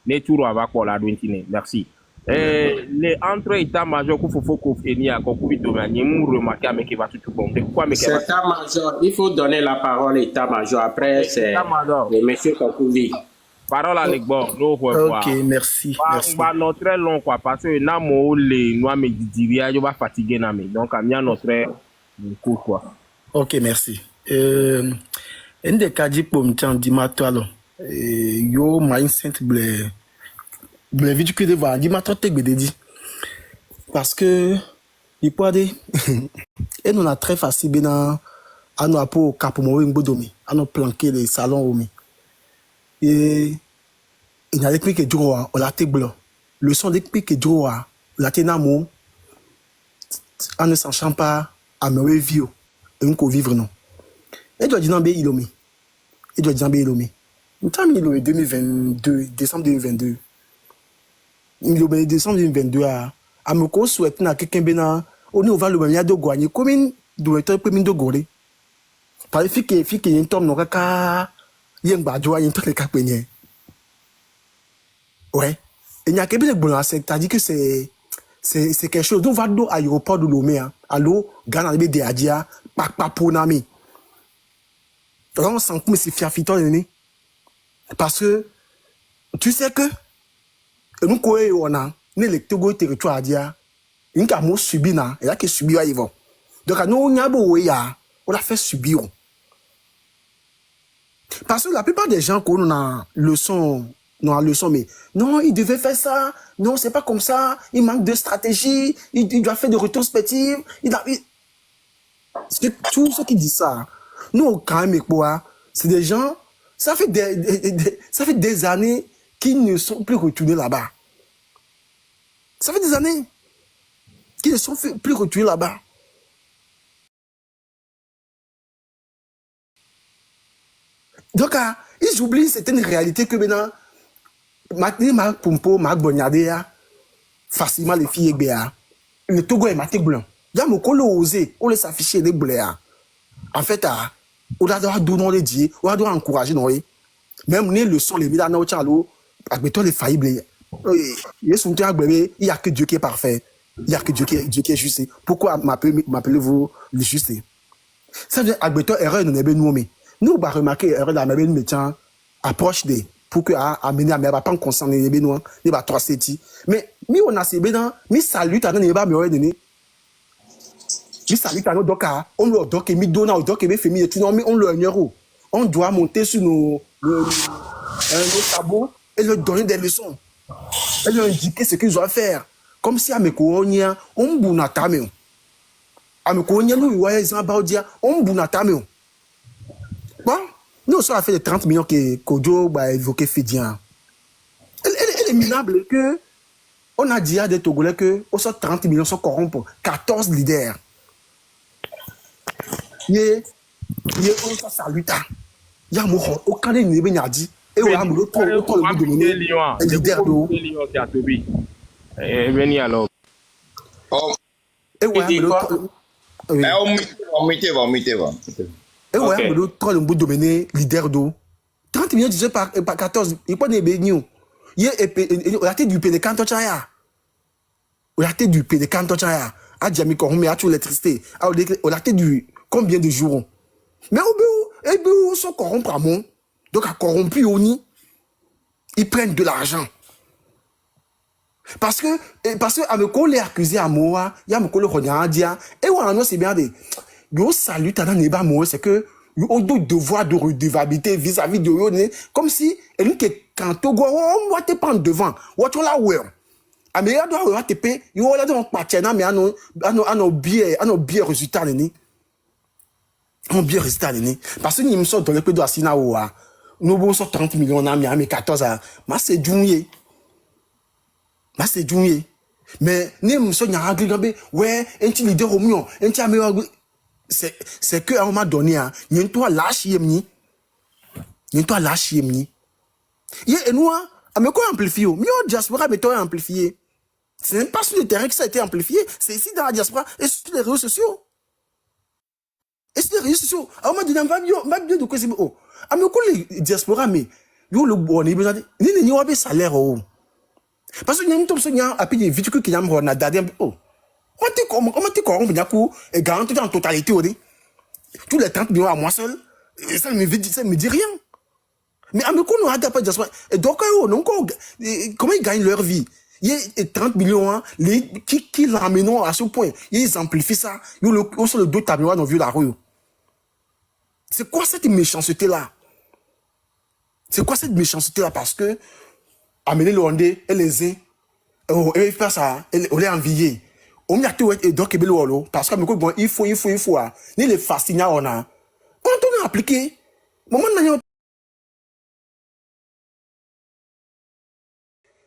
Ne tour ava ko la dointine. Merci. Les entre état-major ko fofo ko eni a ko kubi do mani mu remarquer avec va tout bon. Pourquoi mais
état-major, il faut donner la parole à état-major après c'est les messieurs Kokuvi.
Parole à l'Egbo.
Ok, merci.
On va notre très long quoi parce que namo les noix me diria je vais fatiguer nami donc à mia notre court quoi.
Ok, merci. Un des cas dit pour me tiens dimanche alors yo mindset blé vite que de voir dimanche te dit parce que il peut dire et nous a très facile bien à nous pour capomo ngodomi à nous planquer les salons au mi. Et il y a des pays qui jouent au latte blanc. Le son des pays qui jouent au latte namo, en ne sachant pas à me vivre et on peut vivre non. Et doit dire non, mais il Et doit dire Lomé. Nous avons mis le 2022, décembre 2022. Le décembre 2022 à me souhaite na quelqu'un bena on est au val le même de gagner commune doit être premier de goré. Par fille qui est tombe no kaka yen ba joie yen très capé. Ouais. Et il y a quelque chose de bon, c'est-à-dire que c'est quelque chose dont va do aéroport de Lomé hein. Allo Ghana be de adia pa pour nami. On sent comme c'est fiafito né. Parce que tu sais que nous quoi on a né le Togo territoire dia une camo subi na et là qui subi va yvon. Donc nous on a beau ya on l'a fait subir. Parce que la plupart des gens qu'on a leçon mais non, il devait faire ça. Non, c'est pas comme ça. Il manque de stratégie. Il doit faire de rétrospective. Tous ceux qui disent ça, nous, quand même, quoi, c'est des gens, ça fait des années qu'ils ne sont plus retournés là-bas. Ça fait des années qu'ils ne sont plus retournés là-bas. Donc, ils oublient certaines réalités que maintenant, ma pompo, ma bognadea, facilement les filles béa. Le Togo est maté blanc. Y'a mon colo osé, on les afficher les bléa. En fait, on doit donner les dieux, on doit encourager nous. Même les leçons, les médailles, nous tchalo, avec les faillibles. Ils sont tous bébé, il y a que Dieu qui est parfait. Il y a que Dieu qui est juste. Pourquoi m'appelez-vous le juste? Ça veut dire, avec erreur, nous n'avons pas nommé. Nous, on va remarquer erreur dans la même métier, approche des. Pour que amener à mes pas concerner les bénois les ba 3 seti mais on a ces bénins mi salut à ne ba me donné mi salut à donc on le donc mi donna au donc fait mi non mais on le euro on doit monter sur nos sabots et leur donner des leçons et leur indiquer ce qu'ils doivent faire comme si à mes colonia on bunata me à mes colonia nous voyez ça ba dia on bunata me bon. Nous, ça a fait les 30 millions que Kojo a évoqué Fidjian. Elle est minable que on a dit à des Togolais que au 30 millions sont corrompus, 14 leaders. Il y a saluta. Il y a aucun des niveaux n'a dit. Et on a l'autre le bout de mener les leaders d'eau.
Et venir alors.
Et et ouais, mais l'autre, le bout de mener leader d'eau. 30 millions divisé par 14. Il peut pas bénir. Il y a du pays de Kantochaya. Il y a du pays de Kantochaya. A Djami Korome, a tout l'électricité. Il y a du combien de jours. Mais au bout, ils sont corrompus à mon. Donc, à corrompu au nid, ils prennent de l'argent. Parce que, à me coller accusé à moi, il y a me coller à dia. Et ouais, c'est bien des. Yo salut t'as dans ba moi c'est que yo do devoir de redevabilité vis-à-vis de yo comme si et nous que quand Togo on va te prendre devant what you la ouais Amérique doit te payer yo là donc partenaire mais ano bien résultat ni on bien résultat ni parce que ni me sort dans le peu de asina wa nous bon sort 30 millions na mais 14 ma c'est junier mais ni me sort nya agrigambe ouais un petit leader au mieux un petit meilleur c'est que à un moment donné hein n'y toi lâche yemni y et nous à me quoi amplifier mieux diaspora mais toi amplifié c'est même pas sur le terrain que ça a été amplifié c'est ici dans la diaspora et sur les réseaux sociaux à un moment donné ma bien de quoi c'est oh à me quoi les diaspora mais yo le bon ni besoin ni wa be salaire oh parce que n'y tombe sur nya appui des vidéos qui n'ont pas dadé oh comment tu corrompes et garantis en totalité tous les 30 millions à moi seul ça me dit rien mais à me connaître pas diaspora et donc comment ils gagnent leur vie il y a 30 millions hein, qui l'amènent à ce point ils amplifient ça ils sont le dos tableau dans la rue c'est quoi cette méchanceté là parce que amener le Rwandais et les uns et faire ça on les envier on y a tout et donc parce que bon il faut ni les fascinants on doit appliquer moment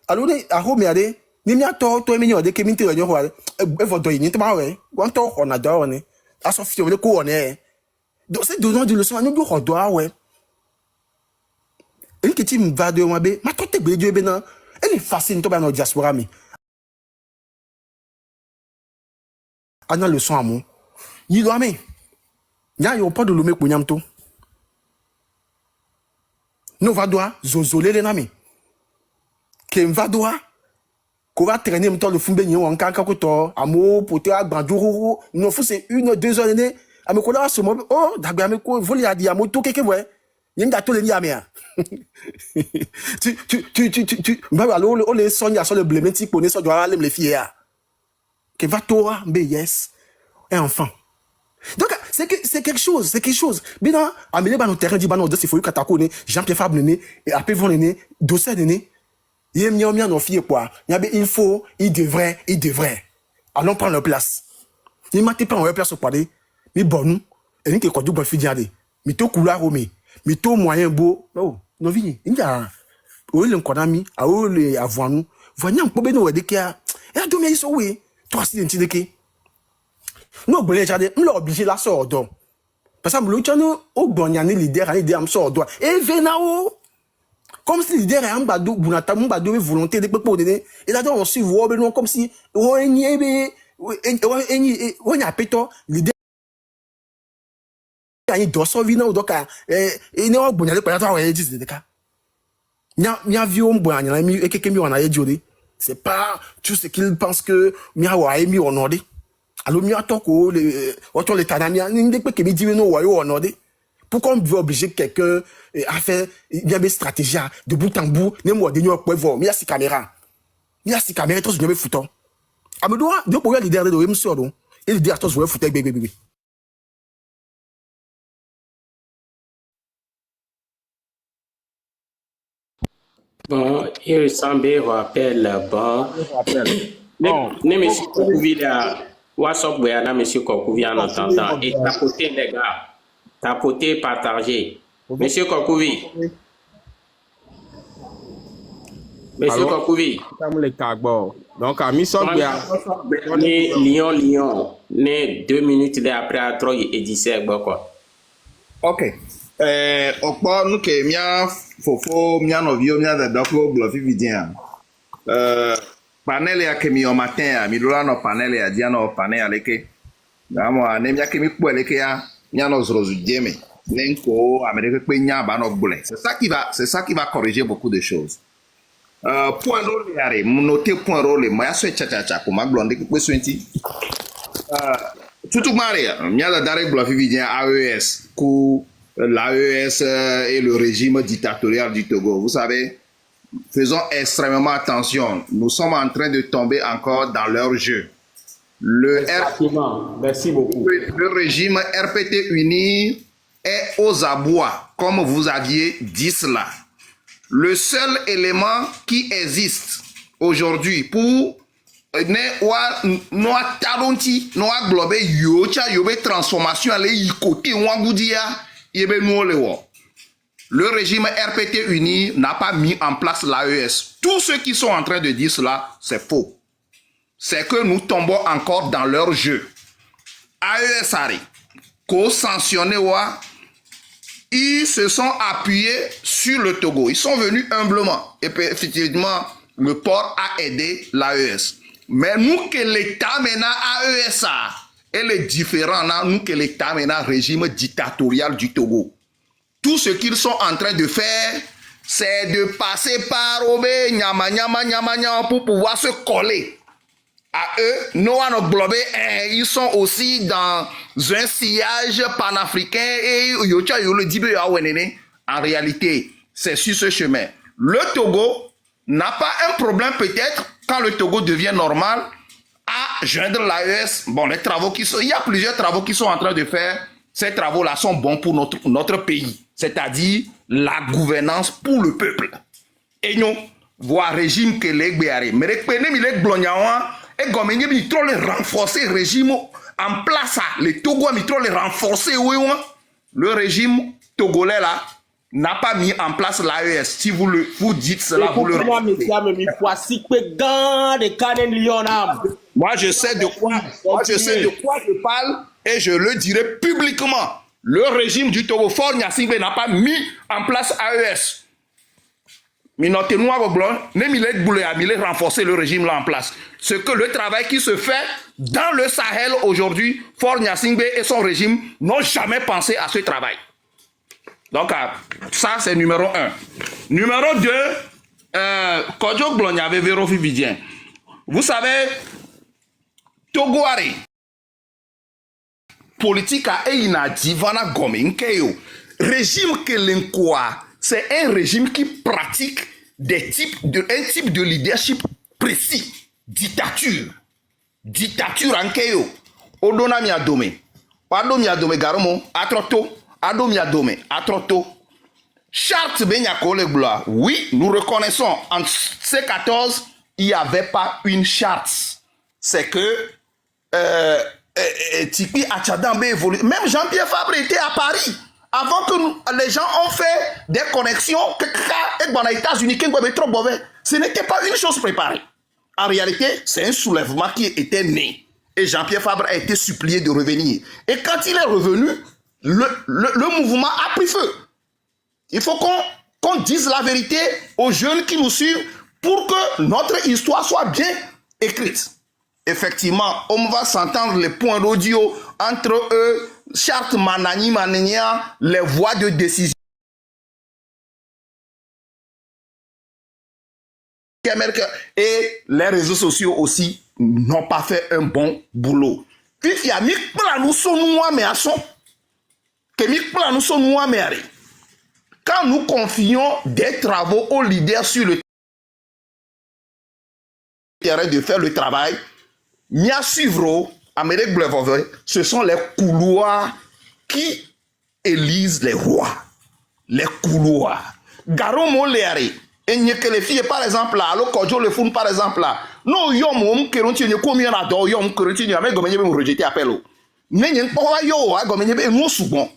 alors à Roméré ni mi ato to mi de ke mi te yo ho e vodo yin te ba we won to ho na do ni aso fi o le ko on e do se do no di lo so ni do ho do awe Une qui me va de moi, ma tante Bédieu, elle est facile, toi, dans la diaspora, mais. On a le son à moi. Il doit, mais. Il n'y a pas de l'homme pour Nyamto. Nous va doit, zozolé les nami. Qui va doit, qu'on va traîner en temps de fumbe ni en kanka koto, amour, poté, bandjourou, nous faut c'est 1-2 heures l'année. À me coller ce moment, oh, d'abord, me coller, voler à dire, tout quelque ouais. Il y a tout les niamia. Bah, alors, on les sonne, à son le blême, si connaît ça, doit aller les filles. Qui va toi, mais yes, un enfant. Donc, c'est quelque chose. Bien, à mêler dans le terrain, dit, bah non, c'est faut que t'as connu, Jean-Pierre Fabre, et après, vont l'année, dossier d'année. Il y a nos filles, quoi. Il faut, il devrait. Allons prendre leur place. Il m'a pas en place au palais. Mais bon, et nous, quoi, du bon fidèle. Mais tout couloir, mais tout moyen beau. Oh, non, vini. Il y a, où est ami, à où les avoir nous. Voyez un peu de nous, et qui a, et à dominer, ça, oui. Toi, c'est un de nous, bon, nous obligé la sorte. Parce que nous, au bon, y a des leaders, am sorte. Et venao. Comme si leader est un badou, bunata, mon badou, volonté de pour donner. Et là, on suit, comme si, on y a péto, leader. Il y a deux sortes vino, donc, et il y a un bon, il y a des gens qui disent des cas. Il y a vu un bon, il y a mis, et quelqu'un en a dit, c'est pas tout ce qu'il pense que, il y a mis en ordre. Alors, il y a toko, autant les tanamia, il y a des qui disent, non, en ordre. Pourquoi on veut obliger quelqu'un à faire, il y a des stratégies de bout en bout, les mots de New York, il y a 6 caméras. Il y a 6 caméras, tous les foutons. Ah, mais donc, pour le leader de l'OM, et le leader, tous les foutons, bébé.
Bon, il semble rappel, bon. Ne monsieur Kokouvi, WhatsApp, monsieur Kokouvi en entendant. Et tapoter, les gars. Tapoter, partager. Monsieur Kokouvi. Monsieur Kokouvi.
Donc, à mi-sombre,
Lyon, 2 minutes après, à 3 et 17, quoi.
Ok. Okpo nous que mia fofo mia novio mia de doko glofi vidien. Panel ya kemi au matin mi dola no panel ya dia no panel aleke. Ngamo ane mia kemi ku aleke ya mia no zrozu djeme. Nenko Amérique pe nya ba no gbole. C'est ça qui va corriger beaucoup de choses. Point rôle yare, noter point rôle, moi ya so cha ko ma blonde ke kweswenti. Tout Maria, mia da direct glofi vidien AES ku l'AES et le régime dictatorial du Togo. Vous savez, faisons extrêmement attention. Nous sommes en train de tomber encore dans leur jeu.
Merci beaucoup.
Le régime RPT uni est aux abois, comme vous aviez dit cela. Le seul élément qui existe aujourd'hui pour transformation le régime RPT uni n'a pas mis en place l'AES. Tous ceux qui sont en train de dire cela, c'est faux. C'est que nous tombons encore dans leur jeu. AES Ari, co-sanctionné, ils se sont appuyés sur le Togo. Ils sont venus humblement. Et puis, effectivement, le port a aidé l'AES. Mais nous que l'État maintenant AES et les différents, nous que l'État maintenant régime dictatorial du Togo. Tout ce qu'ils sont en train de faire, c'est de passer par Obé, nyama, pour pouvoir se coller à eux. Ils sont aussi dans un sillage panafricain et en réalité, c'est sur ce chemin. Le Togo n'a pas un problème peut-être quand le Togo devient normal à joindre l'AES. Bon, les travaux qui sont, il y a plusieurs travaux qui sont en train de faire. Ces travaux-là sont bons pour notre pays, c'est-à-dire la gouvernance pour le peuple. Et nous, voir régime que les béarés, mais les pénèmes, les blognawa, et comme ils trop les renforcer régime en place, les Togo ils trop les renforcer, le régime togolais là n'a pas mis en place l'AES. Si vous dites cela, vous le renforcez. Moi, je sais de quoi je parle et je le dirai publiquement. Le régime du Togo Fort Nyasingbe n'a pas mis en place AES. Minote nous avons blanc, ne renforcer le régime là en place. Ce que le travail qui se fait dans le Sahel aujourd'hui, Fort Gnassingbé et son régime n'ont jamais pensé à ce travail. Donc ça c'est numéro 1. Numéro 2, Kodjo Blon avait Vérofi Vidien. Vous savez, Togoare, politique à Eina Divana Gomenkeyo, régime que l'encoa. C'est un régime qui pratique un type de leadership précis. Dictature. Dictature en Keyo. Odona miadome. Ado miadome garomo. Atroto. Ado miadome. Atroto. Charte Benyakole Blois. Oui, nous reconnaissons. En C14, il n'y avait pas une charte. C'est que Tipi Achadambe évolue. Même Jean-Pierre Fabre était à Paris. Avant que les gens ont fait des connexions, les États-Unis, ce n'était pas une chose préparée. En réalité, c'est un soulèvement qui était né. Et Jean-Pierre Fabre a été supplié de revenir. Et quand il est revenu, le mouvement a pris feu. Il faut qu'on dise la vérité aux jeunes qui nous suivent pour que notre histoire soit bien écrite. Effectivement, on va s'entendre les points d'audio entre eux, charte Manani Manania, les voies de décision. Et les réseaux sociaux aussi n'ont pas fait un bon boulot. Puis il y a mis plan nous son mais à son que mis plan nous son mais quand nous confions des travaux aux leaders sur le terrain de faire le travail, Mia suivre Amérique Blevove, ce sont les couloirs qui élisent les rois. Les couloirs. Garo Moléari. Et n'y a que les filles, par exemple, là, le Kodjo le font, par exemple, là. Non, yom, qui continue, combien là, yom, qui continue, mais comme vous rejetez appel. Mais n'y a pas yo, comme nous souvent.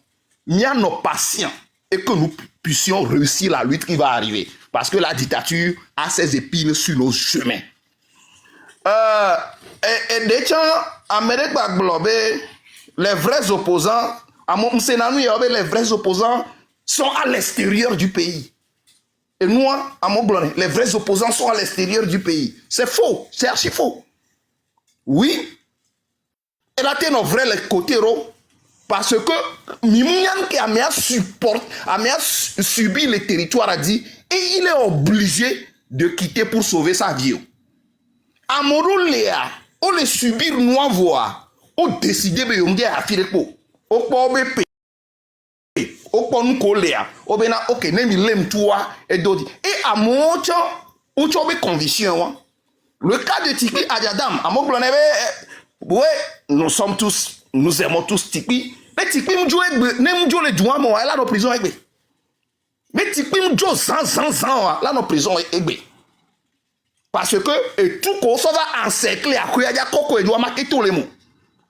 Mia nos patients et que nous puissions réussir la lutte qui va arriver. Parce que la dictature a ses épines sur nos chemins. Et déjà, Amérique Baglobe, les vrais opposants, les vrais opposants sont à l'extérieur du pays. Et nous, à Montblanc, les vrais opposants sont à l'extérieur du pays. C'est faux, c'est archi faux. Oui, et là, c'est nos vrais côtés, parce que Mimounian qui a subi le territoire a dit, et il est obligé de quitter pour sauver sa vie. Amoro Léa, on le subir nous voir, on décide de yonde à Firepo, on peut payer, on peut nous coller, on peut ok, n'aime l'aime toi et d'autres. Et à mon temps, on trouve conviction. Le cas de Tipi Adjadam, à mon plan, ouais, nous sommes tous, nous aimons tous Tipi, mais Tipi nous joue, n'aime jouer le joint, moi, là, nos prisons est. Mais Tipi nous joue sans, là, nos prisons est. Parce que tout qu'on va encercler à Kouyadia Koko et doit marquer tous les mots.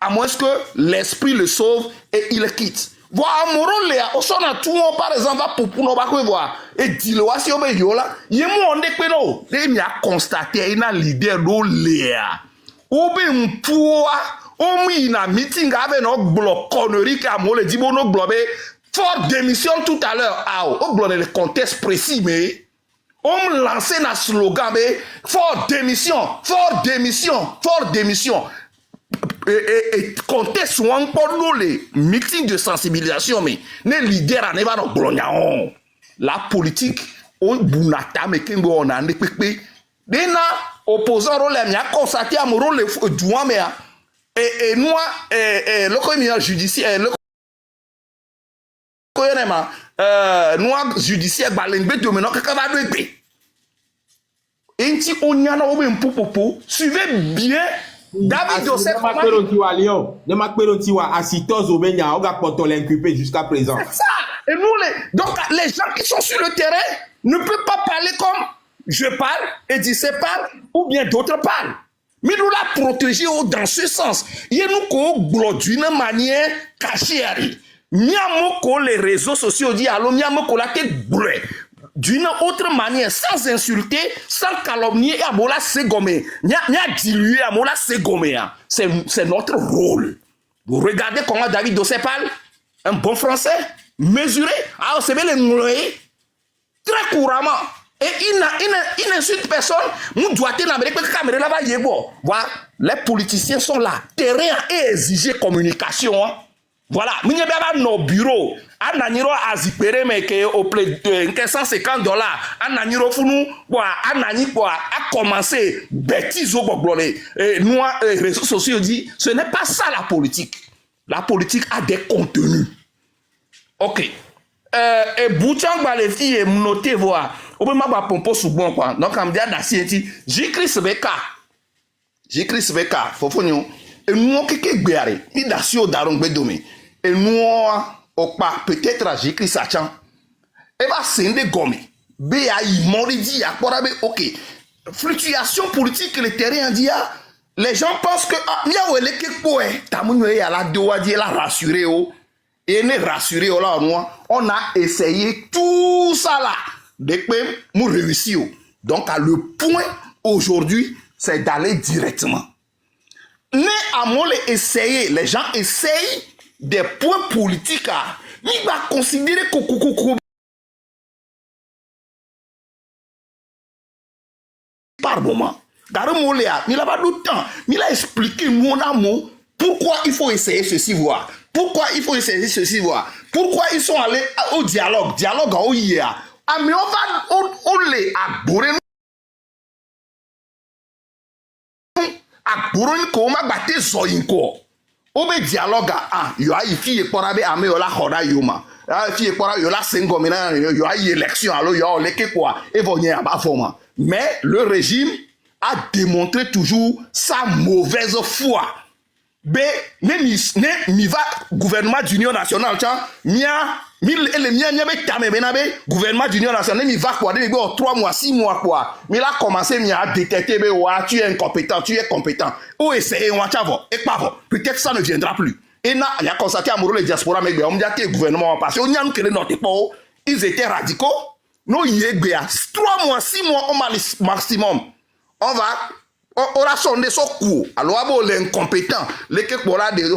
À moins que l'esprit le sauve et il le quitte. Voir Moron Léa, au son à tout monde, par exemple, pour nous voir. Et dis-le, si on veut là, il y a mon dépéno. Il a constaté, il a leader de Léa. Ou bien, pour, on mis un meeting avec notre bloc connerie qui a mon dit, bon, notre bloc, fort démission tout à l'heure. Ah, on bloque le contexte précis, mais. On me lançait un slogan, mais fort démission, fort démission, fort démission. Et comptez sur un peu les meetings de sensibilisation, mais les leaders en évan au la politique, on bounata, mais qu'on on a népépé. Dena, opposant rôle, il y a constaté à mon rôle du mais et nous, le commissaire judiciaire, le nous, judiciaire, balenbe, de maintenant, qu'est-ce va nous payer? Et si on y en a un peu, suivez bien. David Joseph.
Ne m'a pas assitos au Benya, on va porter l'inculpé jusqu'à présent.
C'est ça. Et nous, donc, les gens qui sont sur le terrain ne peuvent pas parler comme je parle, et Dissé parle, ou bien d'autres parlent. Mais nous la protéger dans ce sens. Il y a nous qu'on d'une manière cachée. Miamoko les réseaux sociaux dit allô, miamoko la tête brûlée. D'une autre manière, sans insulter, sans calomnier, à mola ségomé. Nya dilué à mola ségomé. C'est notre rôle. Vous regardez comment David Dossé parle, un bon français, mesuré. Alors c'est bien les noyer très couramment. Et il n'insulte personne. Nous doit être en Amérique, caméra là-bas, voilà, les politiciens sont là. Terrain et exiger communication. Hein. Voilà, nous avons nos bureaux. On a azipéré mais que au prix de $150. On a funu quoi, on a commencé bêtises au boblolé. Nous les réseaux sociaux dit, ce n'est pas ça la politique. La politique a des contenus. OK. Et Bouchang va les filles noter voir. On peut pas pomper sous bon quoi. Donc on me dit dans cienti, j'écris Beka, fofonio. Et nous qui béaré, il dasio darong bedomé. Et nous au pas peut-être j'écris ça chan. Et va sende gomme. BAI moridi ya porabe OK. Fluctuation politique le terrain dit les gens pensent que mia wele ke poe tamunyo ya la doa di la rassurer oh. Et ne rassurer oh là on a essayé tout ça là. Depuis nous réussir. Donc à le point aujourd'hui, c'est d'aller directement. Mais à moi essayer, les gens essayent des points politiques. Ils vont considérer que par moment. Car il n'a pas de temps. Il a expliqué mon amour pourquoi il faut essayer ceci voir. Pourquoi il faut essayer ceci voir. Pourquoi ils sont allés au dialogue. Dialogue au hier. Ah mais on les abourer abourer comment battre zoinko. On be dialogue yo a fille pour abe ame yo la khoda yoma. Ah fille pour yo la sengomina yo a élection alors yo leke quoi et venir à forma. Mais le régime a démontré toujours sa mauvaise foi. Mi va gouvernement d'union nationale gouvernement d'union nationale mi va quoi 3 mois 6 mois quoi mais là commencé mi a détecter tu es incompétent tu es compétent ou essayer on va et pas bon peut-être ça ne viendra plus et là il y a constaté amoureux les diaspora mais on dit que gouvernement passé on y a nous que notre pas ils étaient radicaux nous y est 3 mois 6 mois au maximum on va on a sondé son coup. Alors, l'incompétent,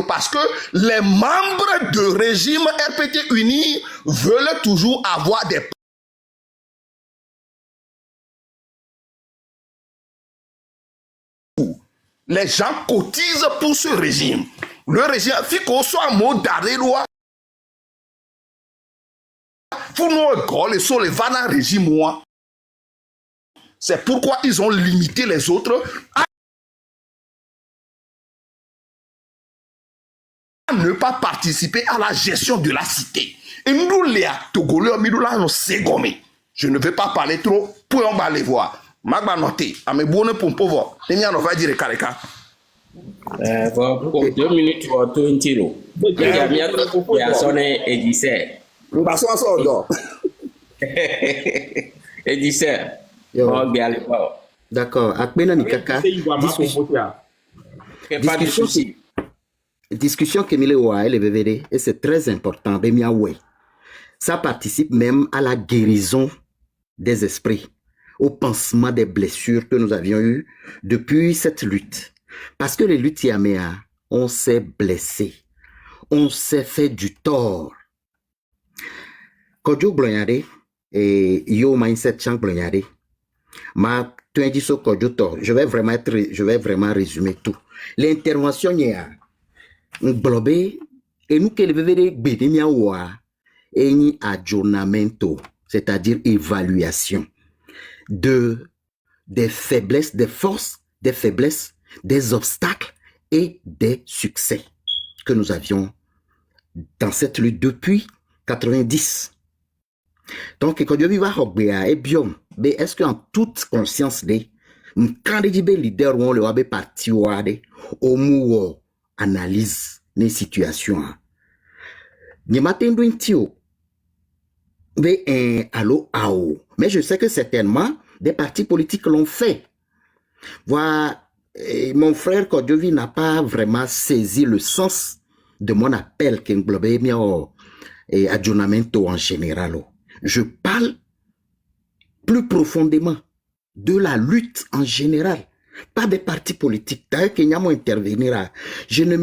parce que les membres du régime RPT uni veulent toujours avoir des les gens cotisent pour ce régime. Le régime, il faut qu'on soit mot d'arrêt loi. Pour nous, les sont les vannes régime, moi. C'est pourquoi ils ont limité les autres à ne pas participer à la gestion de la cité. Et nous, les Togolais, nous ségomé. Je ne vais pas parler trop pour on va les voir. Magba noté, à mes bonnes pour pouvoir. Et nous allons dire Kareka.
Pour 2 minutes, tu vas tout un tiro. Il y a bien trop de sonné et disait.
Nous passons à ça,
et disait.
D'accord. Akbena Nikaka. Discussion que Mile Wa et le BVD, et c'est très important. Ça participe même à la guérison des esprits, au pansement des blessures que nous avions eues depuis cette lutte. Parce que les luttes Yamea, on s'est blessé, on s'est fait du tort. Kodjo Blonyade et Yo Mindset Chang Blonyade. Je vais vraiment résumer tout. L'intervention y a englobé et nous que le VVD bédemia wa et ni aggiornamento, c'est-à-dire évaluation des faiblesses, des forces, des faiblesses, des obstacles et des succès que nous avions dans cette lutte depuis 90. Donc, quand je vis à bien, mais est-ce qu'en toute conscience, quand les leaders ont le parti au mou analyse les situations, ni matin d'un tio, mais allo ao. Mais je sais que certainement des partis politiques l'ont fait. Voilà, mon frère Kodjovi n'a pas vraiment saisi le sens de mon appel qui englobait et aggiornamento en général. Je parle plus profondément de la lutte en général, pas des partis politiques. D'ailleurs, Kenyamo intervenira. Je n'ai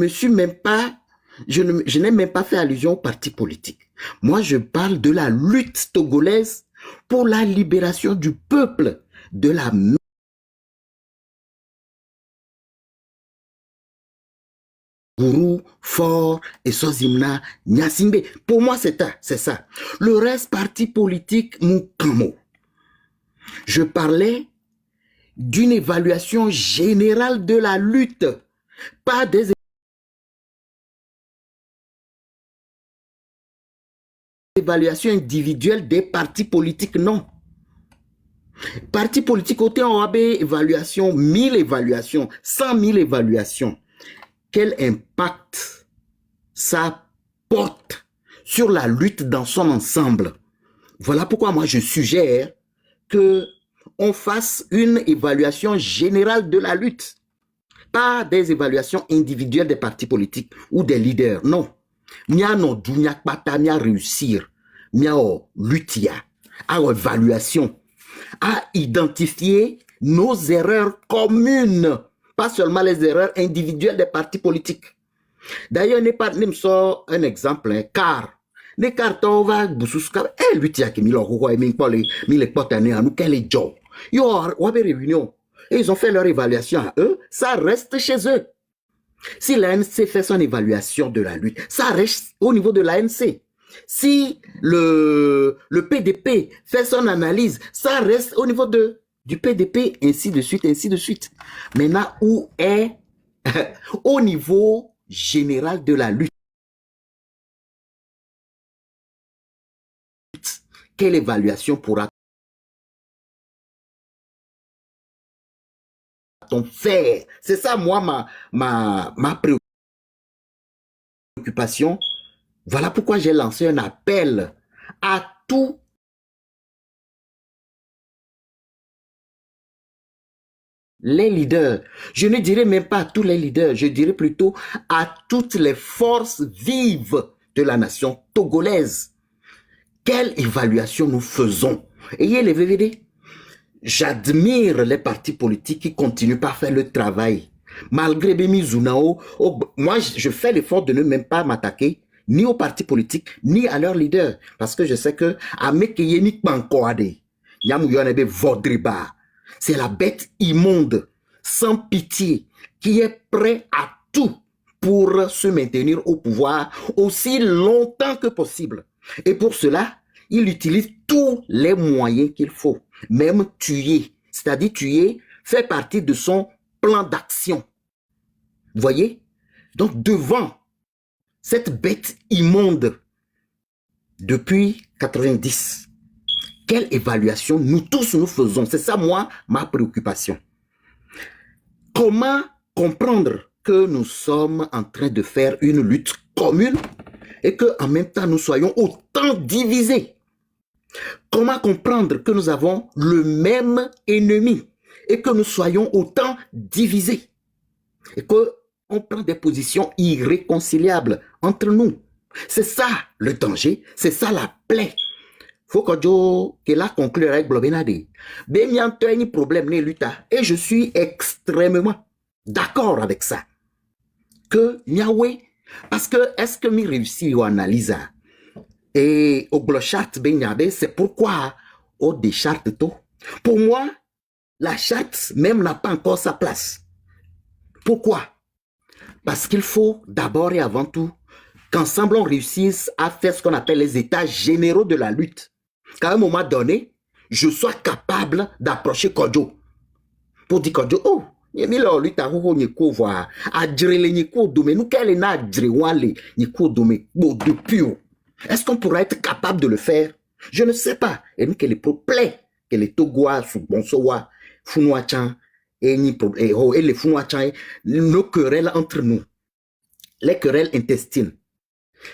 même pas fait allusion aux partis politiques. Moi, je parle de la lutte togolaise pour la libération du peuple de la Gourou, Fort et Sozimna, Nyasimbe. Pour moi, c'est ça. Le reste, parti politique, Moukamo. Je parlais d'une évaluation générale de la lutte, pas des évaluations individuelles des partis politiques, non. Partis politiques, autant on a évaluation, 1000 évaluations, 100 000 évaluations. Quel impact ça porte sur la lutte dans son ensemble? Voilà pourquoi moi je suggère que on fasse une évaluation générale de la lutte, pas des évaluations individuelles des partis politiques ou des leaders, non. Mia no dunya pata mia réussir, mia o lutia, à évaluation, à identifier nos erreurs communes, pas seulement les erreurs individuelles des partis politiques. D'ailleurs, ne pas sort un exemple, car les cartons va boussuska, lutia qui milo roi et mille potané à nous quel est job. Yo, wabe réunion. Et ils ont fait leur évaluation à eux, ça reste chez eux. Si l'ANC fait son évaluation de la lutte, ça reste au niveau de l'ANC. Si le PDP fait son analyse, ça reste au niveau du PDP, ainsi de suite, ainsi de suite. Maintenant, où est au niveau général de la lutte? Quelle évaluation pourra-t-on faire? C'est ça, moi, ma préoccupation. Voilà pourquoi j'ai lancé un appel à tous les leaders. Je ne dirais même pas à tous les leaders, je dirais plutôt à toutes les forces vives de la nation togolaise. Quelle évaluation nous faisons? Ayez les VVD. J'admire les partis politiques qui continuent pas à faire le travail. Malgré Bemi Zunao, moi je fais l'effort de ne même pas m'attaquer ni aux partis politiques, ni à leurs leaders. Parce que je sais que c'est la bête immonde, sans pitié, qui est prêt à tout pour se maintenir au pouvoir aussi longtemps que possible. Et pour cela, il utilise tous les moyens qu'il faut, même tuer. C'est-à-dire tuer fait partie de son plan d'action. Vous voyez? Donc devant cette bête immonde, depuis 90, quelle évaluation nous tous nous faisons? C'est ça, moi, ma préoccupation. Comment comprendre que nous sommes en train de faire une lutte commune et qu'en même temps nous soyons autant divisés? Comment comprendre que nous avons le même ennemi et que nous soyons autant divisés? Et qu'on prend des positions irréconciliables entre nous. C'est ça le danger, c'est ça la plaie. Faut que la conclure avec Blobenade. Bemianto a un problème ne luta. Et je suis extrêmement d'accord avec ça. Que Niawe, parce que est-ce que mi réussit à analyser? Et au glochat Benyabe, c'est pourquoi au des chartes tout. Pour moi, la charte même n'a pas encore sa place. Pourquoi? Parce qu'il faut d'abord et avant tout qu'ensemble on réussisse à faire ce qu'on appelle les états généraux de la lutte. Qu'à un moment donné, je sois capable d'approcher Kodjo. Pour dire Kodjo, oh, yemilo lutte à ho nyeko voir, adrele nyeko dome, nous qu'elle n'a adrewale nyeko dome, bon depuis. Est-ce qu'on pourrait être capable de le faire? Je ne sais pas. Et nous qu'elle est plaît, qu'elle est togoa, sous bonsoa, funouachan, et les funouachan, nos querelles entre nous, les querelles intestines,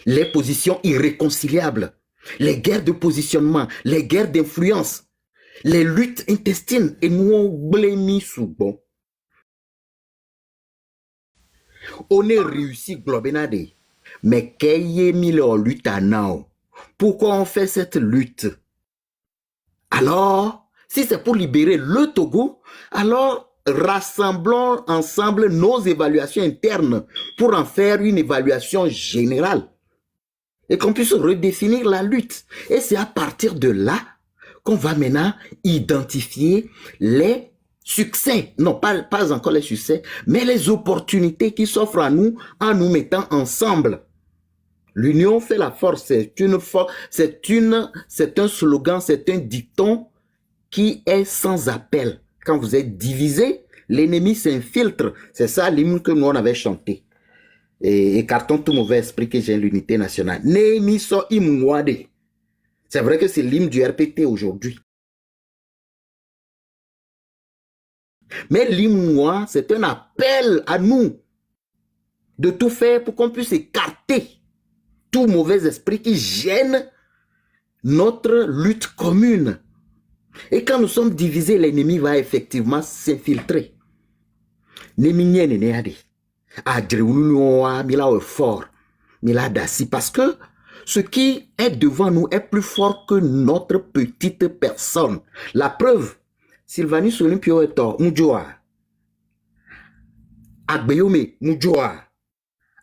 les positions irréconciliables, les guerres de positionnement, les guerres d'influence, les luttes intestines, et nous on blâme sous bon. On est réussi globenade, mais qu'ayez mis leur lutte à now? Pourquoi on fait cette lutte? Alors, si c'est pour libérer le Togo, alors rassemblons ensemble nos évaluations internes pour en faire une évaluation générale et qu'on puisse redéfinir la lutte. Et c'est à partir de là qu'on va maintenant identifier les succès, non pas encore les succès, mais les opportunités qui s'offrent à nous en nous mettant ensemble. L'union fait la force, c'est un slogan, c'est un dicton qui est sans appel. Quand vous êtes divisé, l'ennemi s'infiltre. C'est ça l'hymne que nous on avait chanté. Et écartons tout mauvais esprit que j'ai l'unité nationale. Nemi so imwade. C'est vrai que c'est l'hymne du RPT aujourd'hui. Mais l'hymne noir, c'est un appel à nous de tout faire pour qu'on puisse écarter tout mauvais esprit qui gêne notre lutte commune. Et quand nous sommes divisés, l'ennemi va effectivement s'infiltrer. Parce que ce qui est devant nous est plus fort que notre petite personne. La preuve, Sylvanus Olympio Eto, Mujua, Agbeyome, Mujua,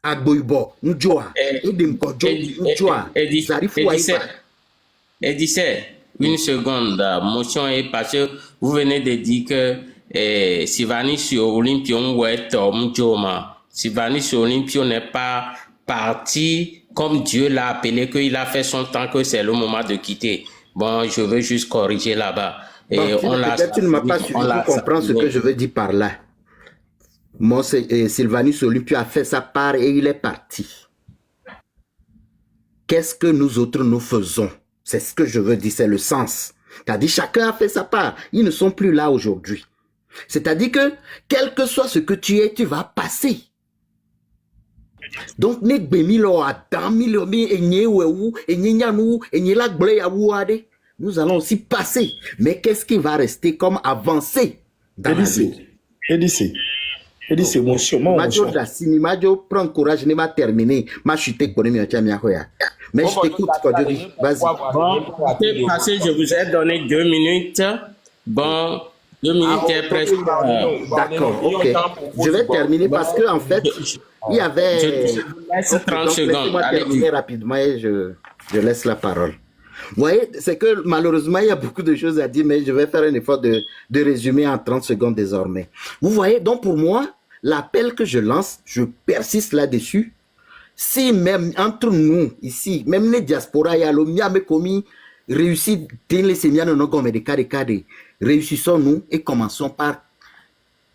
Agboibo, Mujua, Edem Kojo, Mujua, Zarifou Aïba.
Edissé, une seconde, motion est parce que vous venez de dire que Sylvanus Olympio Eto, Mujoma, Sylvanus Olympio n'est pas parti comme Dieu l'a appelé, qu'il a fait son temps, que c'est le moment de quitter. Bon, je veux juste corriger là-bas.
Peut-être tu ne m'as pas suffi pour comprendre ce que je veux dire par là. Moi, Sylvanus Olympio a fait sa part et il est parti. Qu'est-ce que nous autres nous faisons? C'est ce que je veux dire, c'est le sens. C'est-à-dire chacun a fait sa part. Ils ne sont plus là aujourd'hui. C'est-à-dire que quel que soit ce que tu es, tu vas passer. Donc, nous allons aussi passer. Mais qu'est-ce qui va rester comme avancé dans la vie?
Edissé, mon chemin.
Majo, prends courage, ne m'a terminé. Ma chute, mais je t'écoute, vas-y.
Parce que je vous ai donné 2 minutes. Bon, 2 minutes est presque.
D'accord, ok. Je vais terminer parce que en fait, il y avait.
Je laisse 30 secondes.
Laissez-moi terminer rapidement et je laisse la parole. Vous voyez, c'est que malheureusement, il y a beaucoup de choses à dire, mais je vais faire un effort de résumer en 30 secondes désormais. Vous voyez, donc pour moi, l'appel que je lance, je persiste là-dessus. Si même entre nous, ici, même les diasporas, il y a le miame commis, réussit, réussissons-nous et commençons par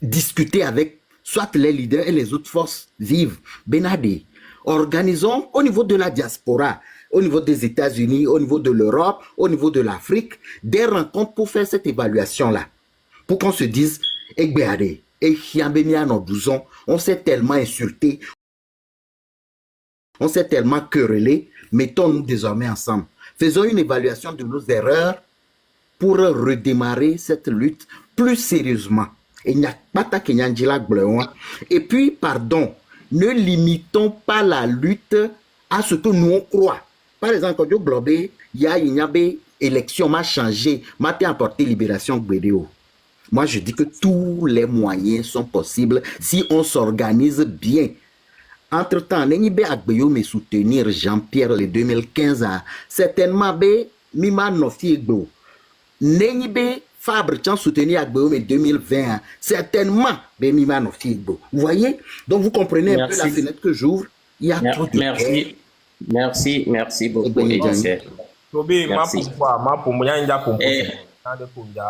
discuter avec soit les leaders et les autres forces vives. Benadé, organisons au niveau de la diaspora, au niveau des États-Unis, au niveau de l'Europe, au niveau de l'Afrique, des rencontres pour faire cette évaluation-là. Pour qu'on se dise, on s'est tellement insulté, on s'est tellement querellé, mettons-nous désormais ensemble. Faisons une évaluation de nos erreurs pour redémarrer cette lutte plus sérieusement. Et puis, pardon, ne limitons pas la lutte à ce que nous on croit. Par exemple, quand je blobé, il y a une élection m'a changé, m'a apporté libération Gbedeo. Moi, je dis que tous les moyens sont possibles si on s'organise bien. Entre-temps, Nenibé Agbeyo me soutenir Jean-Pierre le 2015 certainement bé Mima Nofi Egbo. Nenibé Fabre Chan soutenir Agbeyo me 2020 certainement bé Mima Nofi Egbo. Vous voyez? Donc vous comprenez un peu la fenêtre que j'ouvre. Il y a trop de
Merci beaucoup, Edissé.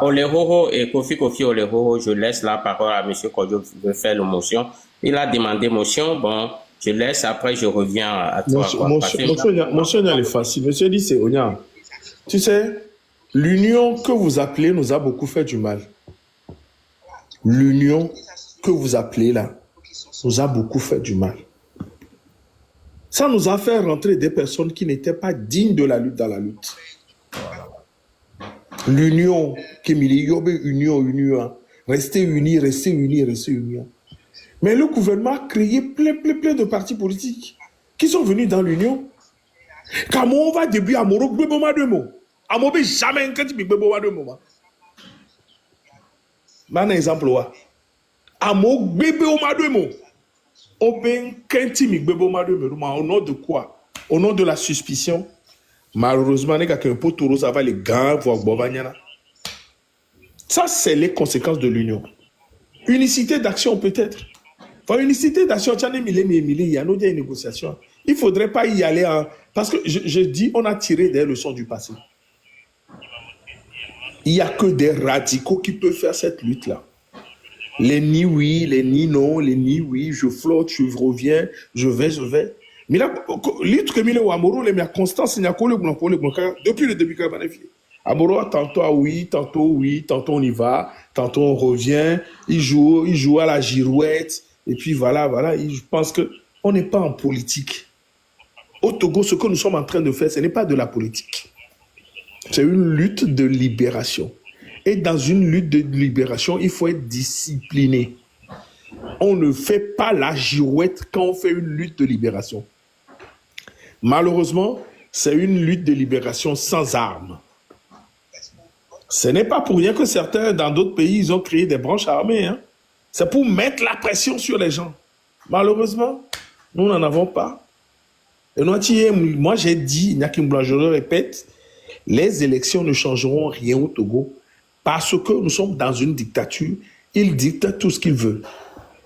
Olehoho et Kofi Olehoho, je laisse la parole à M. Kodjo qui veut faire la motion. Il a demandé motion, bon, je laisse, après je reviens à toi.
Motion, elle est facile. Monsieur dit, c'est Onya. Tu sais, l'union que vous appelez nous a beaucoup fait du mal. L'union que vous appelez là nous a beaucoup fait du mal. Ça nous a fait rentrer des personnes qui n'étaient pas dignes de la lutte dans la lutte. L'union, union, rester unis. Mais le gouvernement a créé plein de partis politiques qui sont venus dans l'union. Comment on va début à Moro, Gbeboma de mots. À Mobé, jamais un petit Gbeboma de mots. Un exemple, à Mo Gbeboma de mots. Au nom de quoi? Au nom de la suspicion, Malheureusement, les gars, un pot taureau, ça va les gants, voir Bovanyana. Ça, c'est les conséquences de l'union. Unicité d'action, peut-être. Enfin, unicité d'action, il y a une négociation. Il ne faudrait pas y aller parce que je dis, on a tiré des leçons du passé. Il n'y a que des radicaux qui peuvent faire cette lutte-là. Les ni oui, les ni non, les ni oui, je flotte, je reviens, je vais. Mais là, lutte que Mille ou Amoro, les mères constance, il n'y a que depuis le début, Amoro, tantôt oui, tantôt on y va, tantôt on revient, il joue à la girouette, et puis voilà, je pense qu'on n'est pas en politique. Au Togo, ce que nous sommes en train de faire, ce n'est pas de la politique. C'est une lutte de libération. Et dans une lutte de libération, il faut être discipliné. On ne fait pas la girouette quand on fait une lutte de libération. Malheureusement, c'est une lutte de libération sans armes. Ce n'est pas pour rien que certains, dans d'autres pays, ils ont créé des branches armées. Hein. C'est pour mettre la pression sur les gens. Malheureusement, nous n'en avons pas. Et moi, j'ai dit, Nyakim Blanc, je le répète, les élections ne changeront rien au Togo parce que nous sommes dans une dictature. Ils dictent tout ce qu'ils veulent.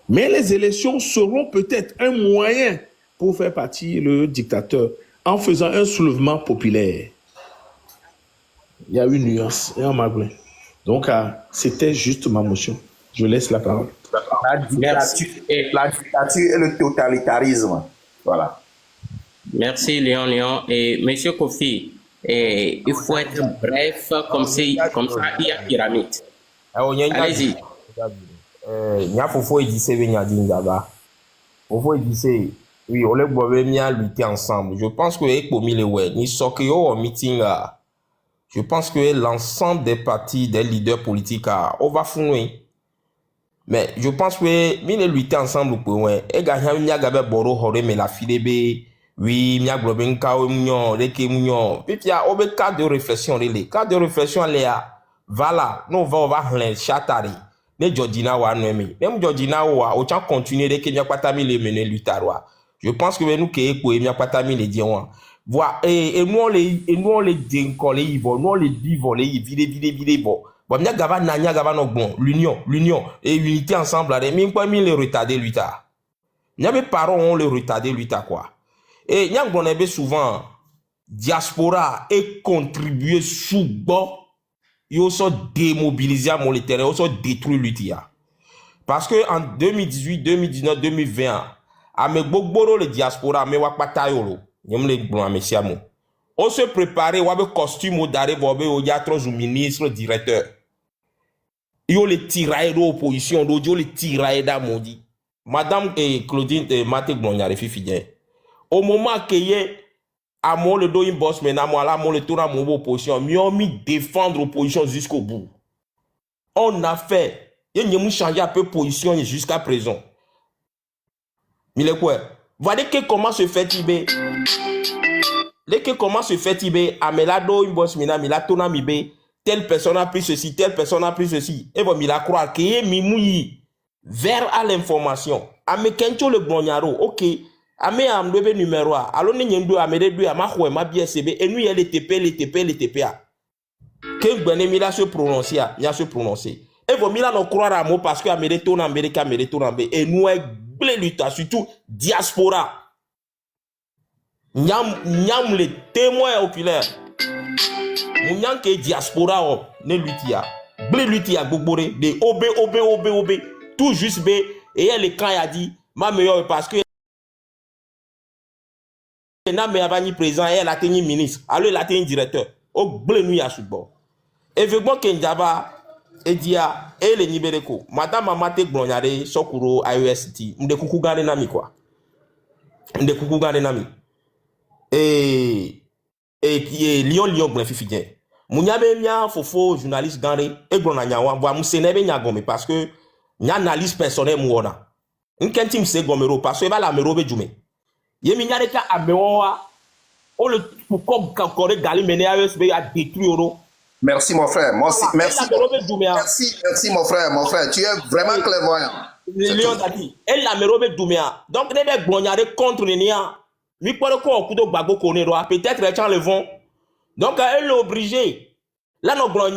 Mais les élections seront peut-être un moyen pour faire partir le dictateur en faisant un soulèvement populaire. Il y a une nuance et un magouin. Donc, c'était juste ma motion. Je laisse la parole.
La dictature et le totalitarisme. Voilà.
Merci, Léon. Et Monsieur Kofi, il faut être bref, comme ça, il y a pyramide. Allez-y.
Il y a Fofo et Dissé Venyadinzaba. Fofo et Dissé, oui, on les bien lutter ensemble. Je pense que ni meeting, je pense que l'ensemble des partis, des leaders politiques, on va fouiller. Mais je pense que nous lutter ensemble pour ouais. Et gagnant n'y a gabe boro hore mais la filebe. Oui, n'y a globin kao mignon, reke mignon. Puis il y a un cas de réflexion les cas de réflexion léa. Voilà, nous on va hlen chatari. Ne Jordina wa noemi. Même Jordina wa autant continuer de Kenya patami les mener lutarwa. Je pense que nous qui est pour Kenya patami les dions. Voilà et nous on les décoller ils vont nous on les vivre les vide bon. Bon nya gaba nanya gaba no bon l'union et unité ensemble là mais quoi mi les retarder luta. Nya be parents on les retarder luta quoi. Et nya gonebe souvent diaspora et contribuer sous bon ils sont démobilisés mon terrain, ils sont détruits l'UTIA. Parce que en 2018, 2019, 2020, avec beaucoup de diaspora, mais wakpata yolo, nyom le blanc messiamo. On se préparait, on avait costume d'arrêt, on avait au ministre, directeur. Ils ont les tiraillés d'opposition, ils ont les tiraillés d'amodi. Madame Claudine Maté Glonyare Fifidien. Au moment qu'il y ait à moi le dos une boss maintenant moi là moi le tour à mon opposition mieux mis défendre l'opposition jusqu'au bout. On a fait et nous avons changé un peu position jusqu'à présent. Mais le quoi? Voyez que comment se fait Tibé? Les que comment se fait Tibé? Amelado une boss maintenant mais la tourne à Mibé telle personne a pris ceci telle personne a pris ceci et bon il a croire que est mimoui vers à l'information. Amekencho le Glonyaro ok. Ame amdobe numéro a alors ni nyendo amede du amahwe ma bien cb et nous il y a les TP a que Gbenemila se prononcer a se prononcer et vos mila no croire à moi parce que amede ton amérique et nous est blé luta surtout diaspora nyam les témoins oculaires nyam que diaspora o ne lutia blé lutia gbogbore de ob tout juste b et elle quand a dit ma meilleure parce que mais avani président et elle a tenu ministre alors elle a tenu directeur au bleu nuit à football et vraiment Kenjaba et dia et les Nibereko madame Amate Glonyare Sokuro IOST m'de kuku gane nami quoi m'de kuku gane nami et Lyon Glen Fifidien Mounyabe mia fofo journaliste gane et Glonanya wa musenebe nyagome parce que nya analyse personnelle muona nkentim se gomero parce que ba la merobe jume Yeminyareka amewa on le comme quand gali mené ASB a détruit oro.
Merci mon frère. Merci mon frère. Tu es vraiment clairvoyant.
Elle la merobe doumia. Donc les Glonyare contre Nenia. Mi quoi ko okudo gbagbo konero peut-être les gens le vont Donc, elle est obligée. Là, nous avons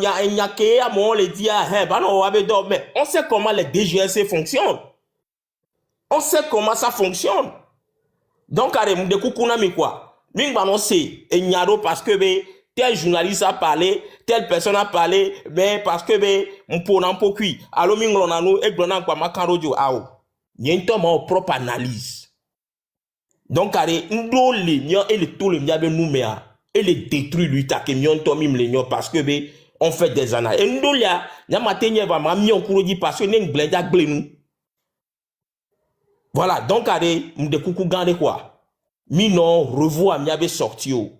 mais on sait comment les DGSC fonctionnent. On sait comment ça fonctionne. Donc, de Koukounami quoi. Mingbanon c'est parce que tel journaliste a parlé, telle personne a parlé, mais parce que m'ponan pokui. Alors minglonano et glonan kwa makarojo ao. Yento ma propre analyse. Donc, ndo le nyon et le tout le miabe noumea et le détruit lui ta que nyon to mim le nyon parce que on fait des analyses. Et ndo lia, nya matenye va ma mi on di parce que n'en blenda glenou. Voilà, donc, m'de koukou gande quoi. Mi non, revoit miabe sorti o.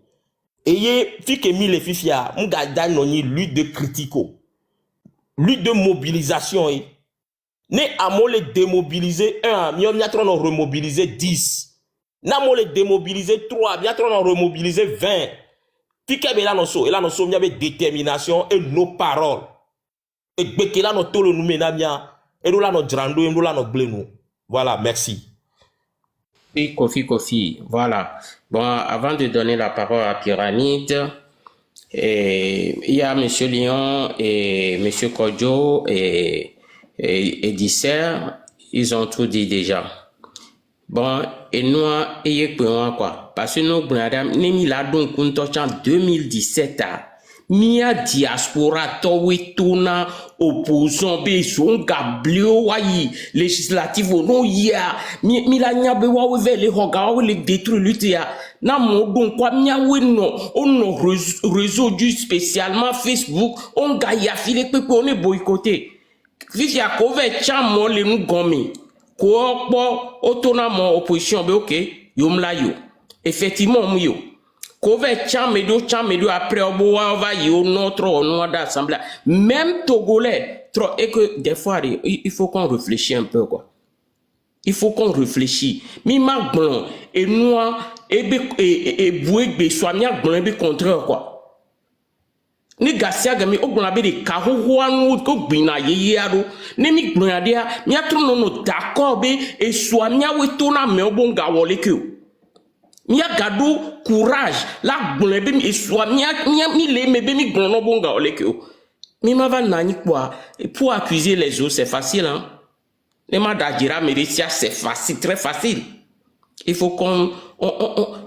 Et fi que mi le fifia, m'ga dan noni lutte de critico. Lutte de mobilisation. Ne amo le démobiliser 1, mi on y a trop remobiliser 10. Namo le démobiliser 3, mi a trop remobiliser 20. Fi que be la no so, et la no so miabe détermination et nos paroles. Et beke la no tolo nou menamia, et nous la no drando, et nous la no bleno. Voilà, merci. Oui, Kofi, voilà. Bon, avant de donner la parole à Pyramide, il y a M. Lyon et M. Kodjo et Disser, ils ont tout dit déjà. Bon, et nous, quoi? Parce que nous, nous, là, donc, en 2017, Mia diaspora towe tona opposant be son gablio wayi législative no ya mi la nya be wa we le hoga wa le détruire lutia na mo don kwa mia we no on réseau du spécialement Facebook on ga ya file pe on est boycotté vivi a cover chamo le nu gomi ko po otona mo opposition be OK yo mla yo effectivement mu yo Kove chamedo après on va y au notre nom d'assemblée. Même Togolais, trop et que des fois il faut qu'on réfléchisse un peu quoi. Il faut qu'on réfléchisse. Mi ma blon et noir et boué soit mi blon et contraire quoi. Ni gasia gami o blon be de kaho anu ko gbina yeye aro. Ni mi blon adia mi atro no d'accord be et soit mi awetona me obonga wole ke. Mia gado courage la glebe mi soit mi le mebe mi glono bonga olekeo mi ma va nani quoi pour accuser les autres c'est facile hein les madajira meritia c'est facile très facile il faut qu'on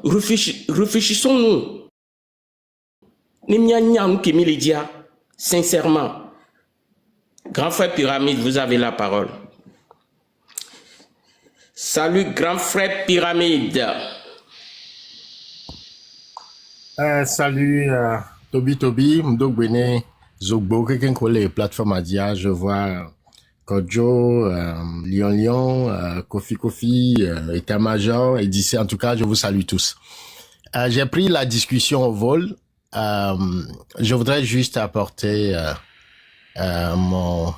réfléchissons nous ni mia nyam ke mi le dia sincèrement grand frère Pyramide vous avez la parole. Salut grand frère Pyramide.
Salut Toby, Mdogbene, Zogbo, quelqu'un qui les plateformes à dia, je vois Kodjo, Lion, Kofi, État-Major, et d'ici, en tout cas, je vous salue tous. J'ai pris la discussion au vol. Je voudrais juste apporter mon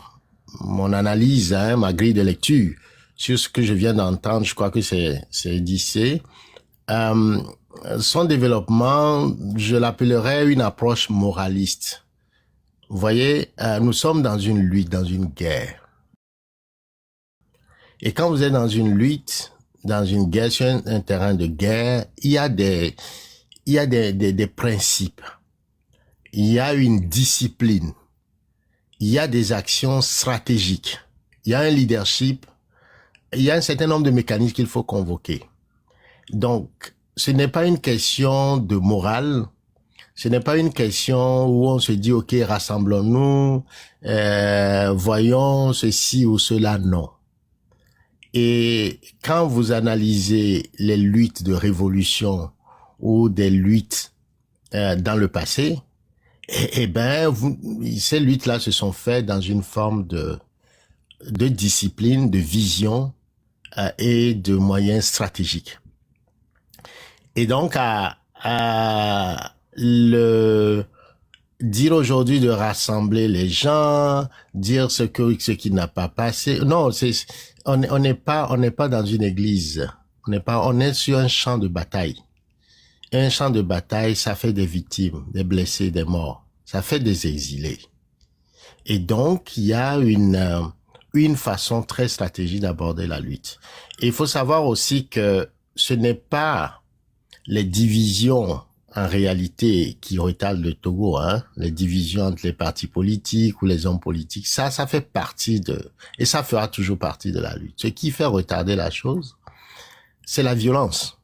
analyse, ma grille de lecture sur ce que je viens d'entendre. Je crois que c'est d'ici. Son développement, je l'appellerais une approche moraliste. Vous voyez, nous sommes dans une lutte, dans une guerre. Et quand vous êtes dans une lutte, dans une guerre, sur un terrain de guerre, il y a des principes. Il y a une discipline. Il y a des actions stratégiques. Il y a un leadership. Il y a un certain nombre de mécanismes qu'il faut convoquer. Donc, ce n'est pas une question de morale, ce n'est pas une question où on se dit, OK, rassemblons-nous, voyons ceci ou cela, non. Et quand vous analysez les luttes de révolution ou des luttes dans le passé, ces luttes-là se sont faites dans une forme de discipline, de vision et de moyens stratégiques. Et donc, dire aujourd'hui de rassembler les gens, dire ce qui n'a pas passé. Non, on n'est pas dans une église. On est sur un champ de bataille. Un champ de bataille, ça fait des victimes, des blessés, des morts. Ça fait des exilés. Et donc, il y a une façon très stratégique d'aborder la lutte. Et il faut savoir aussi que ce n'est pas les divisions en réalité qui retarde le Togo, hein, les divisions entre les partis politiques ou les hommes politiques, ça fait partie et ça fera toujours partie de la lutte. Ce qui fait retarder la chose, c'est la violence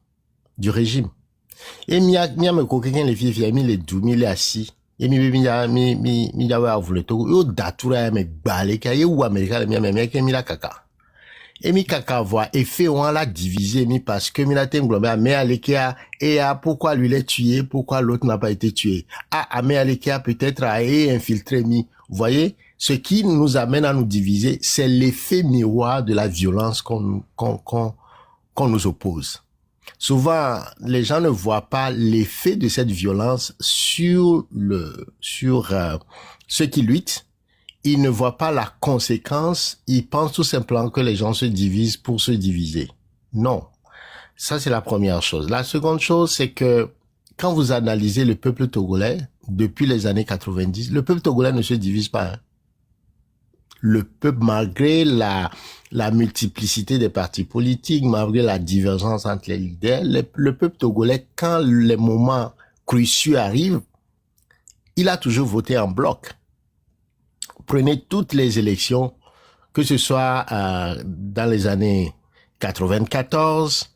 du régime. Et me quelqu'un les filles, les doumi les assis, et mi ya le Togo, yo datura me balé, kaya ou américain, mi la kaka. Et mi kaka voit effet on l'a divisé mi parce que mi la tenglomé mais Alekea et pourquoi lui l'est tué, pourquoi l'autre n'a pas été tué. Mais Alekea peut-être a infiltré mi. Vous voyez, ce qui nous amène à nous diviser, c'est l'effet miroir de la violence qu'on nous oppose. Souvent, les gens ne voient pas l'effet de cette violence sur ceux qui luttent. Ils ne voient pas la conséquence, ils pensent tout simplement que les gens se divisent pour se diviser. Non. Ça, c'est la première chose. La seconde chose, c'est que quand vous analysez le peuple togolais, depuis les années 90, le peuple togolais ne se divise pas. Hein. Le peuple, malgré la multiplicité des partis politiques, malgré la divergence entre les leaders, le peuple togolais, quand les moments cruciaux arrivent, il a toujours voté en bloc. Prenez toutes les élections, que ce soit dans les années 94,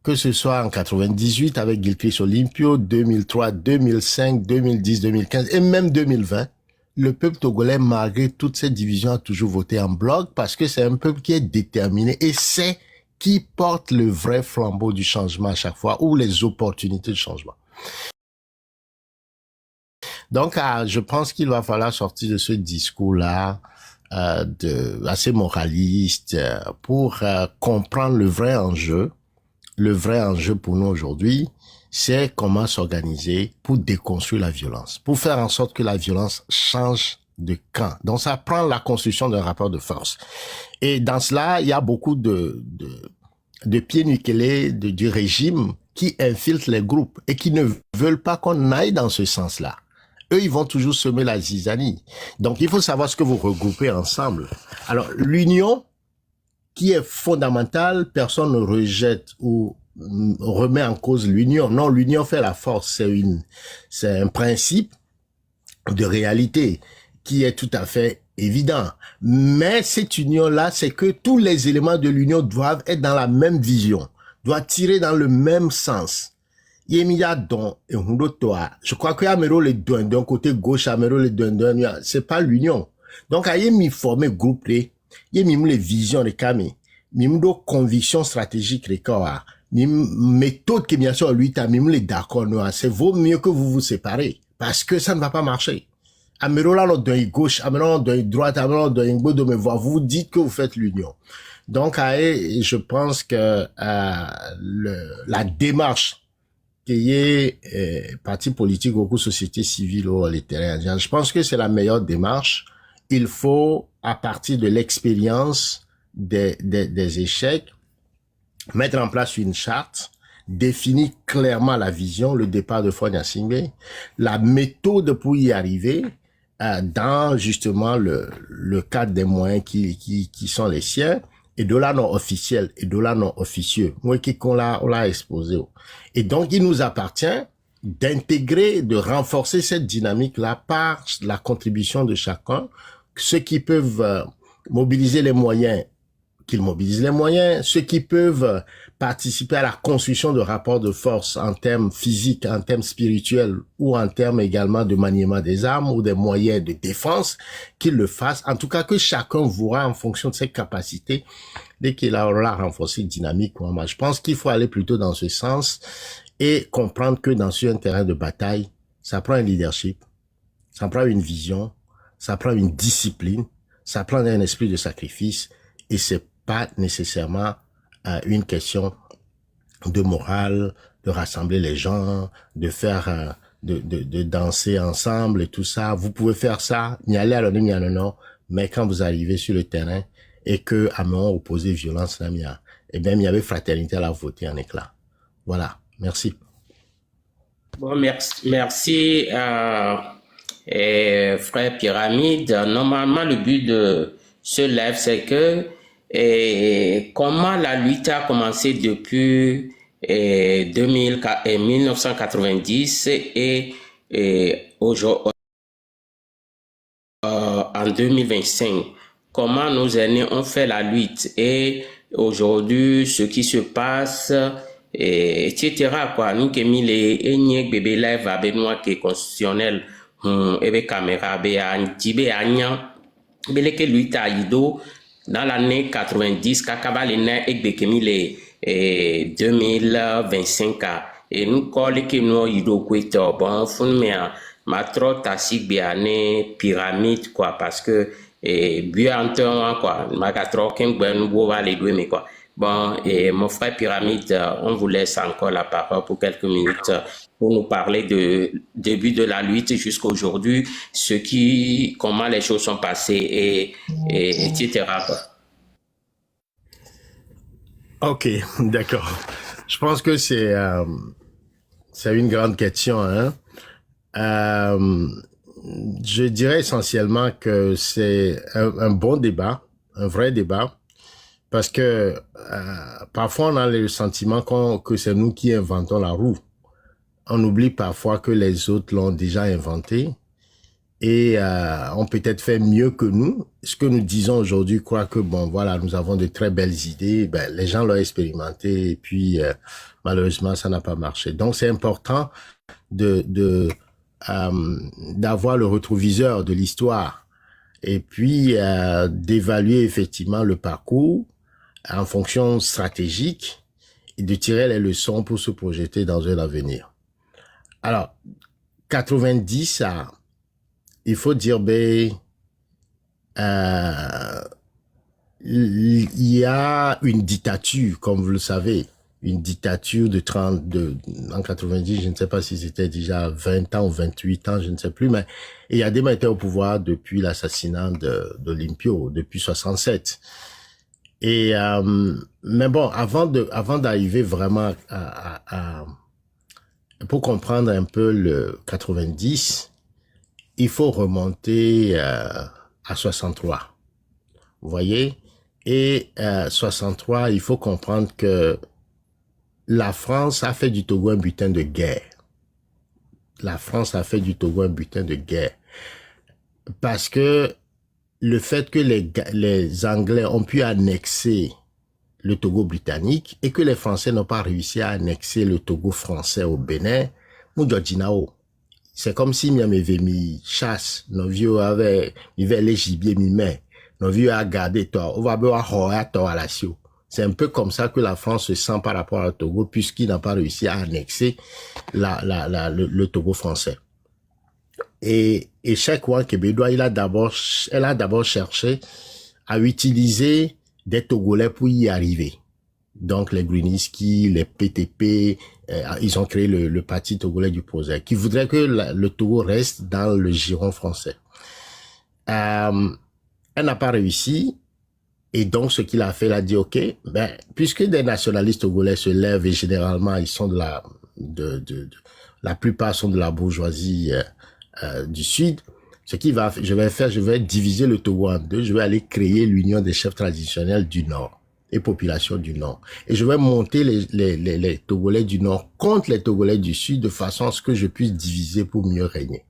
que ce soit en 98 avec Gilchrist Olympio, 2003, 2005, 2010, 2015 et même 2020, le peuple togolais, malgré toutes ces divisions, a toujours voté en bloc parce que c'est un peuple qui est déterminé et c'est qui porte le vrai flambeau du changement à chaque fois ou les opportunités de changement. Donc, je pense qu'il va falloir sortir de ce discours-là assez moraliste pour comprendre le vrai enjeu. Le vrai enjeu pour nous aujourd'hui, c'est comment s'organiser pour déconstruire la violence, pour faire en sorte que la violence change de camp. Donc, ça prend la construction d'un rapport de force. Et dans cela, il y a beaucoup de pieds nickelés du régime qui infiltrent les groupes et qui ne veulent pas qu'on aille dans ce sens-là. Eux, ils vont toujours semer la zizanie. Donc, il faut savoir ce que vous regroupez ensemble. Alors, l'union, qui est fondamentale, personne ne rejette ou remet en cause l'union. Non, l'union fait la force. C'est un principe de réalité qui est tout à fait évident. Mais cette union-là, c'est que tous les éléments de l'union doivent être dans la même vision, doivent tirer dans le même sens. Je crois que Amero le donne d'un côté gauche, Amero le donne, c'est pas l'union. Donc, il y a mis formé groupe, il y a mis les visions de Kami, il y a mis convictions stratégiques, il y a mis méthode qui bien sûr lui, il y a mis les d'accord, c'est vaut mieux que vous vous séparez, parce que ça ne va pas marcher. Amero là, donne gauche, Amero donne droite, Amero donne gauche, mais vous dites que vous faites l'union. Donc, je pense que la démarche qui est parti politique ou société civile ou les terrains. Je pense que c'est la meilleure démarche. Il faut, à partir de l'expérience des échecs, mettre en place une charte, définir clairement la vision, le départ de Fonya Singbe, la méthode pour y arriver, dans justement le cadre des moyens qui sont les siens, et de là non officiel, et de là non officieux. Moi, on l'a exposé. Et donc, il nous appartient d'intégrer, de renforcer cette dynamique-là par la contribution de chacun. Ceux qui peuvent mobiliser les moyens, qu'ils mobilisent les moyens. Ceux qui peuvent participer à la construction de rapports de force en termes physiques, en termes spirituels ou en termes également de maniement des armes ou des moyens de défense, qu'ils le fassent. En tout cas, que chacun voit en fonction de ses capacités dès qu'il aura renforcé une dynamique. Je pense qu'il faut aller plutôt dans ce sens et comprendre que sur un terrain de bataille, ça prend un leadership, ça prend une vision, ça prend une discipline, ça prend un esprit de sacrifice et c'est pas nécessairement une question de morale, de rassembler les gens, de faire, de danser ensemble et tout ça. Vous pouvez faire ça, n'y aller à l'honneur, n'y aller non, mais quand vous arrivez sur le terrain et que à un moment opposé violence, là, eh bien, il y avait fraternité à la voter en éclat. Voilà. Merci.
Bon, merci, frère Pyramide. Normalement, le but de ce live, c'est que comment la lutte a commencé depuis 1990 et aujourd'hui, en 2025. Comment nos aînés ont fait la lutte et aujourd'hui, ce qui se passe, etc. quoi. Nous qui mis les énièques bébés live à Benoît qui est constitutionnel, et caméra, Tibé Agnan, Beleke lutte à Ido, dans l'année 90, Kakaba les et Bekemi les 2025. Et nous collons que nous Ido Kweta, bon, fun ma trop tasik biane pyramide quoi parce que buanteur quoi ma trop ken ben bo va les deux mais quoi bon et mon frère pyramide on vous laisse encore la parole pour quelques minutes pour nous parler de début de la lutte jusqu'à aujourd'hui comment les choses sont passées et etc. quoi.
Ok, d'accord. Je pense que c'est une grande question, hein. Je dirais essentiellement que c'est un bon débat, un vrai débat, parce que parfois on a le sentiment que c'est nous qui inventons la roue. On oublie parfois que les autres l'ont déjà inventé et ont peut-être fait mieux que nous. Ce que nous disons aujourd'hui, crois que bon voilà, nous avons de très belles idées. Ben les gens l'ont expérimenté et puis malheureusement ça n'a pas marché. Donc c'est important d'avoir le rétroviseur de l'histoire et puis d'évaluer effectivement le parcours en fonction stratégique et de tirer les leçons pour se projeter dans un avenir. Alors, 90, il faut dire, il y a une dictature, comme vous le savez, une dictature en 90, je ne sais pas si c'était déjà 20 ans ou 28 ans, je ne sais plus, mais il y a des gens qui étaient au pouvoir depuis l'assassinat d'Olympio, depuis 67. Et, mais bon, avant d'arriver vraiment pour comprendre un peu le 90, il faut remonter à 63. Vous voyez? Et 63, il faut comprendre que la France a fait du Togo un butin de guerre. La France a fait du Togo un butin de guerre. Parce que le fait que les Anglais ont pu annexer le Togo britannique et que les Français n'ont pas réussi à annexer le Togo français au Bénin, c'est comme si miami mi chasse, nos vieux avaient les gibiers mi-mai, nos vieux a gardé toi, on va voir toi à la sio. C'est un peu comme ça que la France se sent par rapport au Togo, puisqu'il n'a pas réussi à annexer le Togo français. Et chaque fois Québécois, elle a d'abord cherché à utiliser des Togolais pour y arriver. Donc les Gruniski, les PTP, ils ont créé le parti togolais du projet, qui voudrait que le Togo reste dans le giron français. Elle n'a pas réussi. Et donc, ce qu'il a fait, il a dit, OK, puisque des nationalistes togolais se lèvent et généralement, ils sont la plupart sont de la bourgeoisie du Sud, je vais diviser le Togo en deux. Je vais aller créer l'union des chefs traditionnels du Nord et populations du Nord. Et je vais monter les Togolais du Nord contre les Togolais du Sud de façon à ce que je puisse diviser pour mieux régner.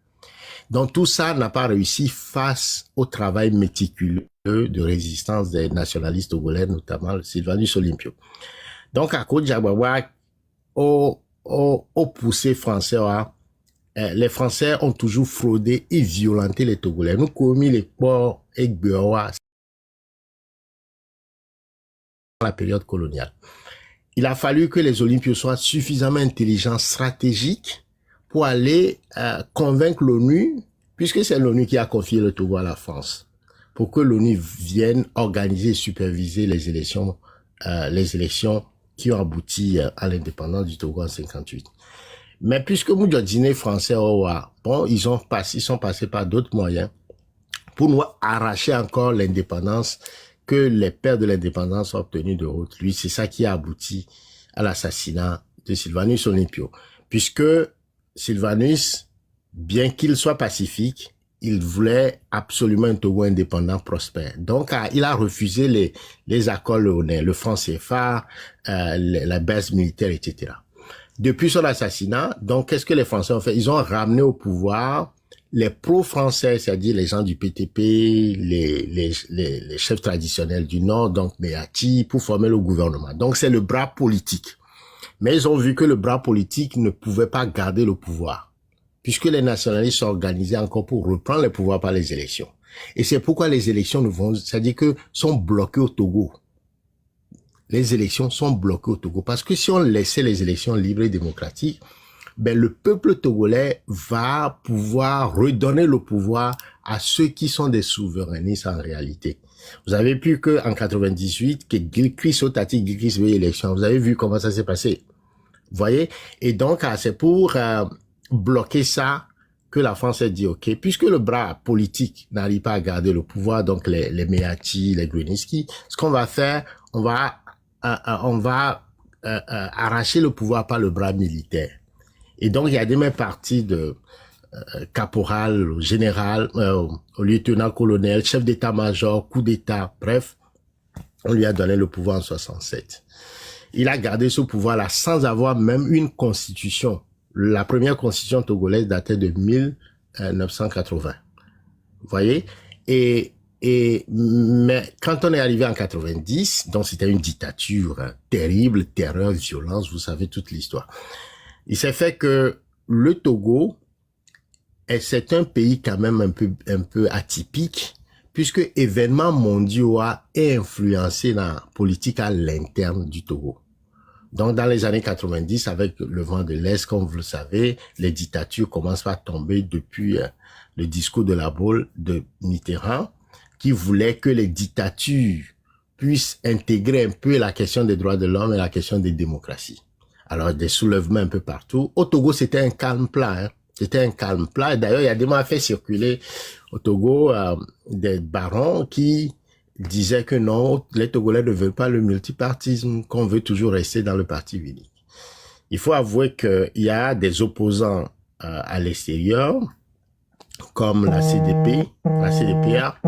Donc, tout ça n'a pas réussi face au travail méticuleux de résistance des nationalistes togolais, notamment Sylvanus Olympio. Donc, à cause de au poussé français, les Français ont toujours fraudé et violenté les Togolais. Nous commis les ports et dans la période coloniale. Il a fallu que les Olympios soient suffisamment intelligents, stratégiques, pour aller convaincre l'ONU, puisque c'est l'ONU qui a confié le Togo à la France, pour que l'ONU vienne organiser et superviser les élections qui ont abouti à l'indépendance du Togo en 58. Mais puisque Moudjadine français, ils sont passés par d'autres moyens pour nous arracher encore l'indépendance que les pères de l'indépendance ont obtenu de haute lutte. C'est ça qui a abouti à l'assassinat de Sylvanus Olympio. Puisque Sylvanus, bien qu'il soit pacifique, il voulait absolument un Togo indépendant prospère. Donc, il a refusé les accords léonais, le franc CFA, la base militaire, etc. Depuis son assassinat, donc, qu'est-ce que les Français ont fait? Ils ont ramené au pouvoir les pro-français, c'est-à-dire les gens du PTP, les chefs traditionnels du Nord, donc Méati, pour former le gouvernement. Donc, c'est le bras politique. Mais ils ont vu que le bras politique ne pouvait pas garder le pouvoir, puisque les nationalistes s'organisaient encore pour reprendre le pouvoir par les élections. Et c'est pourquoi les élections ne vont, c'est-à-dire que sont bloquées au Togo. Les élections sont bloquées au Togo, parce que si on laissait les élections libres et démocratiques, ben le peuple togolais va pouvoir redonner le pouvoir à ceux qui sont des souverainistes en réalité. Vous avez pu que en 98, que Gilchrist Otati Gilchrist veut l'élection. Vous avez vu comment ça s'est passé. Vous voyez? Et donc, c'est pour bloquer ça que la France a dit, OK, puisque le bras politique n'arrive pas à garder le pouvoir, donc les Méati, les Gruniski, ce qu'on va faire, on va arracher le pouvoir par le bras militaire. Et donc, il y a des mêmes partis de caporal, au général, au lieutenant-colonel, chef d'état-major, coup d'état, bref, on lui a donné le pouvoir en 67. Il a gardé ce pouvoir-là sans avoir même une constitution. La première constitution togolaise datait de 1980. Vous voyez? Mais quand on est arrivé en 90, donc c'était une dictature terrible, terreur, violence, vous savez toute l'histoire. Il s'est fait que le Togo, c'est un pays quand même un peu atypique, puisque événements mondiaux a influencé la politique à l'interne du Togo. Donc, dans les années 90, avec le vent de l'Est, comme vous le savez, les dictatures commencent à tomber depuis le discours de la Baule de Mitterrand, qui voulait que les dictatures puissent intégrer un peu la question des droits de l'homme et la question des démocraties. Alors, des soulèvements un peu partout. Au Togo, c'était un calme plat, hein. C'était un calme plat. D'ailleurs, il y a des mots fait circuler au Togo des barons qui disaient que non, les Togolais ne veulent pas le multipartisme, qu'on veut toujours rester dans le parti unique. Il faut avouer qu'il y a des opposants à l'extérieur, comme la CDP, la CDPA,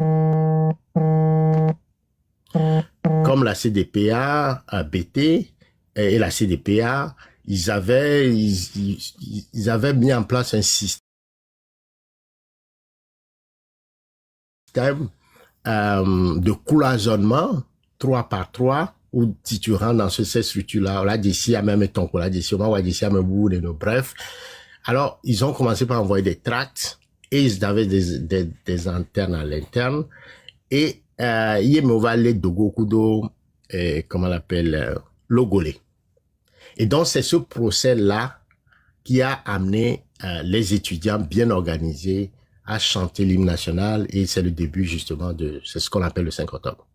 comme la CDPA, BT et la CDPA, ils avaient mis en place un système de cloisonnement 3 par 3 où si tu rentres dans cette structure-là, là d'ici à même ton là d'ici à d'ici à même bref. Alors ils ont commencé par envoyer des tracts et ils avaient des internes à l'interne et ils m'ont valé Dogo Kudo comment on l'appelle Logolé. Et donc, c'est ce procès-là qui a amené les étudiants bien organisés à chanter l'hymne national et c'est le début justement c'est ce qu'on appelle le 5 octobre.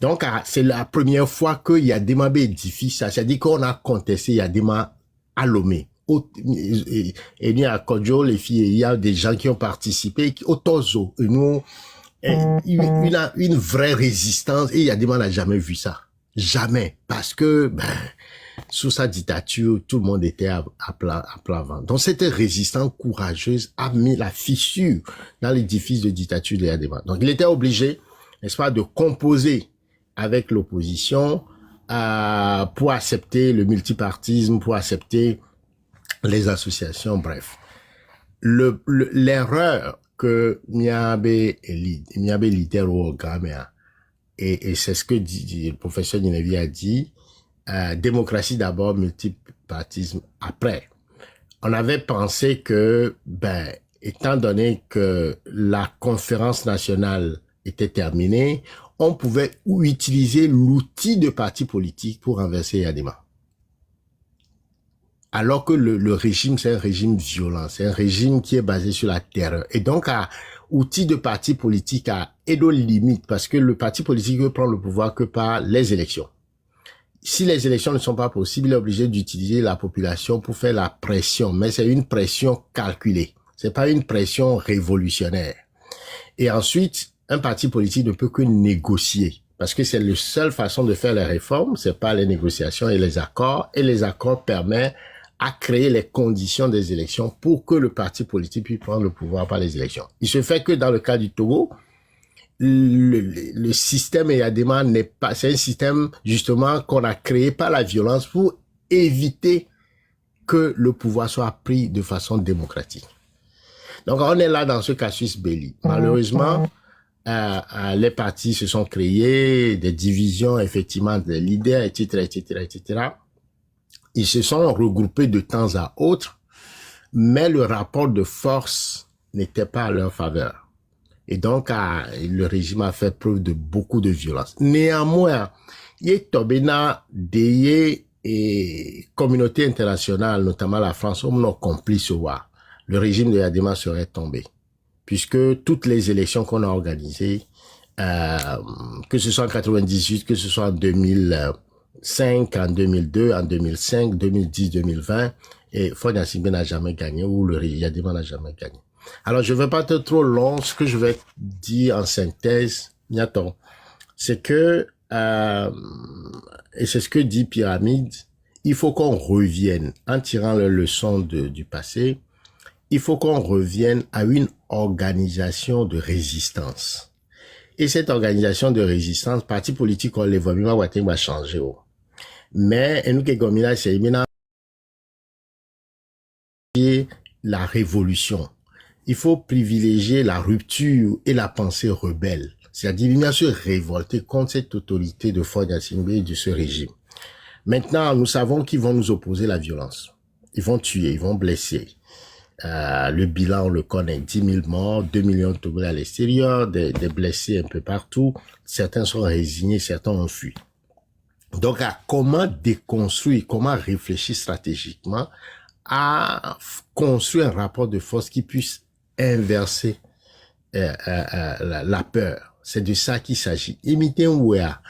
Donc, c'est la première fois qu'il y a des mabés difficiles, c'est-à-dire qu'on a contesté, il y a des mabés à Lomé. Et il y a Kodjo, les filles, il y a des gens qui ont participé, au Tozo, et nous, une vraie résistance et il y a des mabés, on n'a jamais vu ça. Jamais. Parce que, sous sa dictature, tout le monde était à plat ventre. Donc, cette résistance courageuse a mis la fissure dans l'édifice de dictature de Yadema. Donc, il était obligé, n'est-ce pas, de composer avec l'opposition pour accepter le multipartisme, pour accepter les associations, bref. L'erreur que Miabe Litero Gramea, et c'est ce que le professeur Ninevi a dit, démocratie d'abord, multipartisme après. On avait pensé que, étant donné que la conférence nationale était terminée, on pouvait utiliser l'outil de parti politique pour renverser Yadema. Alors que le régime, c'est un régime violent, c'est un régime qui est basé sur la terreur. Et donc, outil de parti politique à Edo limite, parce que le parti politique veut prendre le pouvoir que par les élections. Si les élections ne sont pas possibles, il est obligé d'utiliser la population pour faire la pression, mais c'est une pression calculée. C'est pas une pression révolutionnaire. Et ensuite, un parti politique ne peut que négocier, parce que c'est la seule façon de faire les réformes, c'est pas les négociations et les accords permettent à créer les conditions des élections pour que le parti politique puisse prendre le pouvoir par les élections. Il se fait que dans le cas du Togo, le système Eyadema n'est pas, c'est un système justement qu'on a créé par la violence pour éviter que le pouvoir soit pris de façon démocratique. Donc on est là dans ce casus belli. Malheureusement, les partis se sont créés, des divisions effectivement des leaders, etc. Ils se sont regroupés de temps à autre, mais le rapport de force n'était pas à leur faveur. Et donc, le régime a fait preuve de beaucoup de violence. Néanmoins, il y a Tobena, Deye et communauté internationale, notamment la France, ont complice au war. Le régime de Eyadema serait tombé. Puisque toutes les élections qu'on a organisées, que ce soit en 98, que ce soit en 2005, en 2002, en 2005, 2010, 2020, et Faure Gnassingbé n'a jamais gagné, ou le Eyadema n'a jamais gagné. Alors, je ne vais pas être trop long. Ce que je vais dire en synthèse, Niaton, c'est que, et c'est ce que dit Pyramide, il faut qu'on revienne, en tirant les leçons du passé, il faut qu'on revienne à une organisation de résistance. Et cette organisation de résistance, parti politique, on les voit, va changer. Mais, nous, que c'est la révolution. Il faut privilégier la rupture et la pensée rebelle. C'est-à-dire, il faut se révolter contre cette autorité de Faure Gnassingbé et de ce régime. Maintenant, nous savons qu'ils vont nous opposer la violence. Ils vont tuer, ils vont blesser. Le bilan, on le connaît, 10 000 morts, 2 millions de Togolais à l'extérieur, des blessés un peu partout. Certains sont résignés, certains ont fui. Donc, comment déconstruire, comment réfléchir stratégiquement à construire un rapport de force qui puisse inverser la peur. C'est de ça qu'il s'agit. Imiter Ouéa,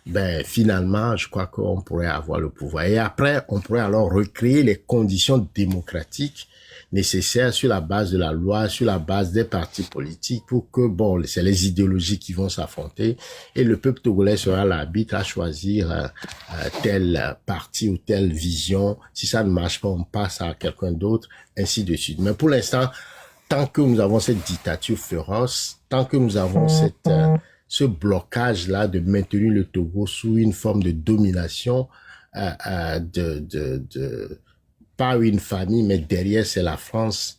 ben finalement, je crois qu'on pourrait avoir le pouvoir. Et après, on pourrait alors recréer les conditions démocratiques nécessaires sur la base de la loi, sur la base des partis politiques pour que, bon, c'est les idéologies qui vont s'affronter et le peuple togolais sera l'arbitre à choisir tel parti ou telle vision. Si ça ne marche pas, on passe à quelqu'un d'autre, ainsi de suite. Mais pour l'instant, tant que nous avons cette dictature féroce, tant que nous avons ce blocage-là de maintenir le Togo sous une forme de domination pas une famille, mais derrière c'est la France,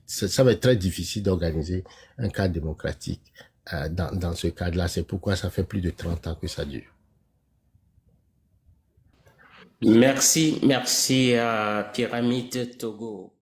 ça va être très difficile d'organiser un cadre démocratique dans ce cadre-là. C'est pourquoi ça fait plus de 30 ans que ça dure.
Merci à Pyramide Togo.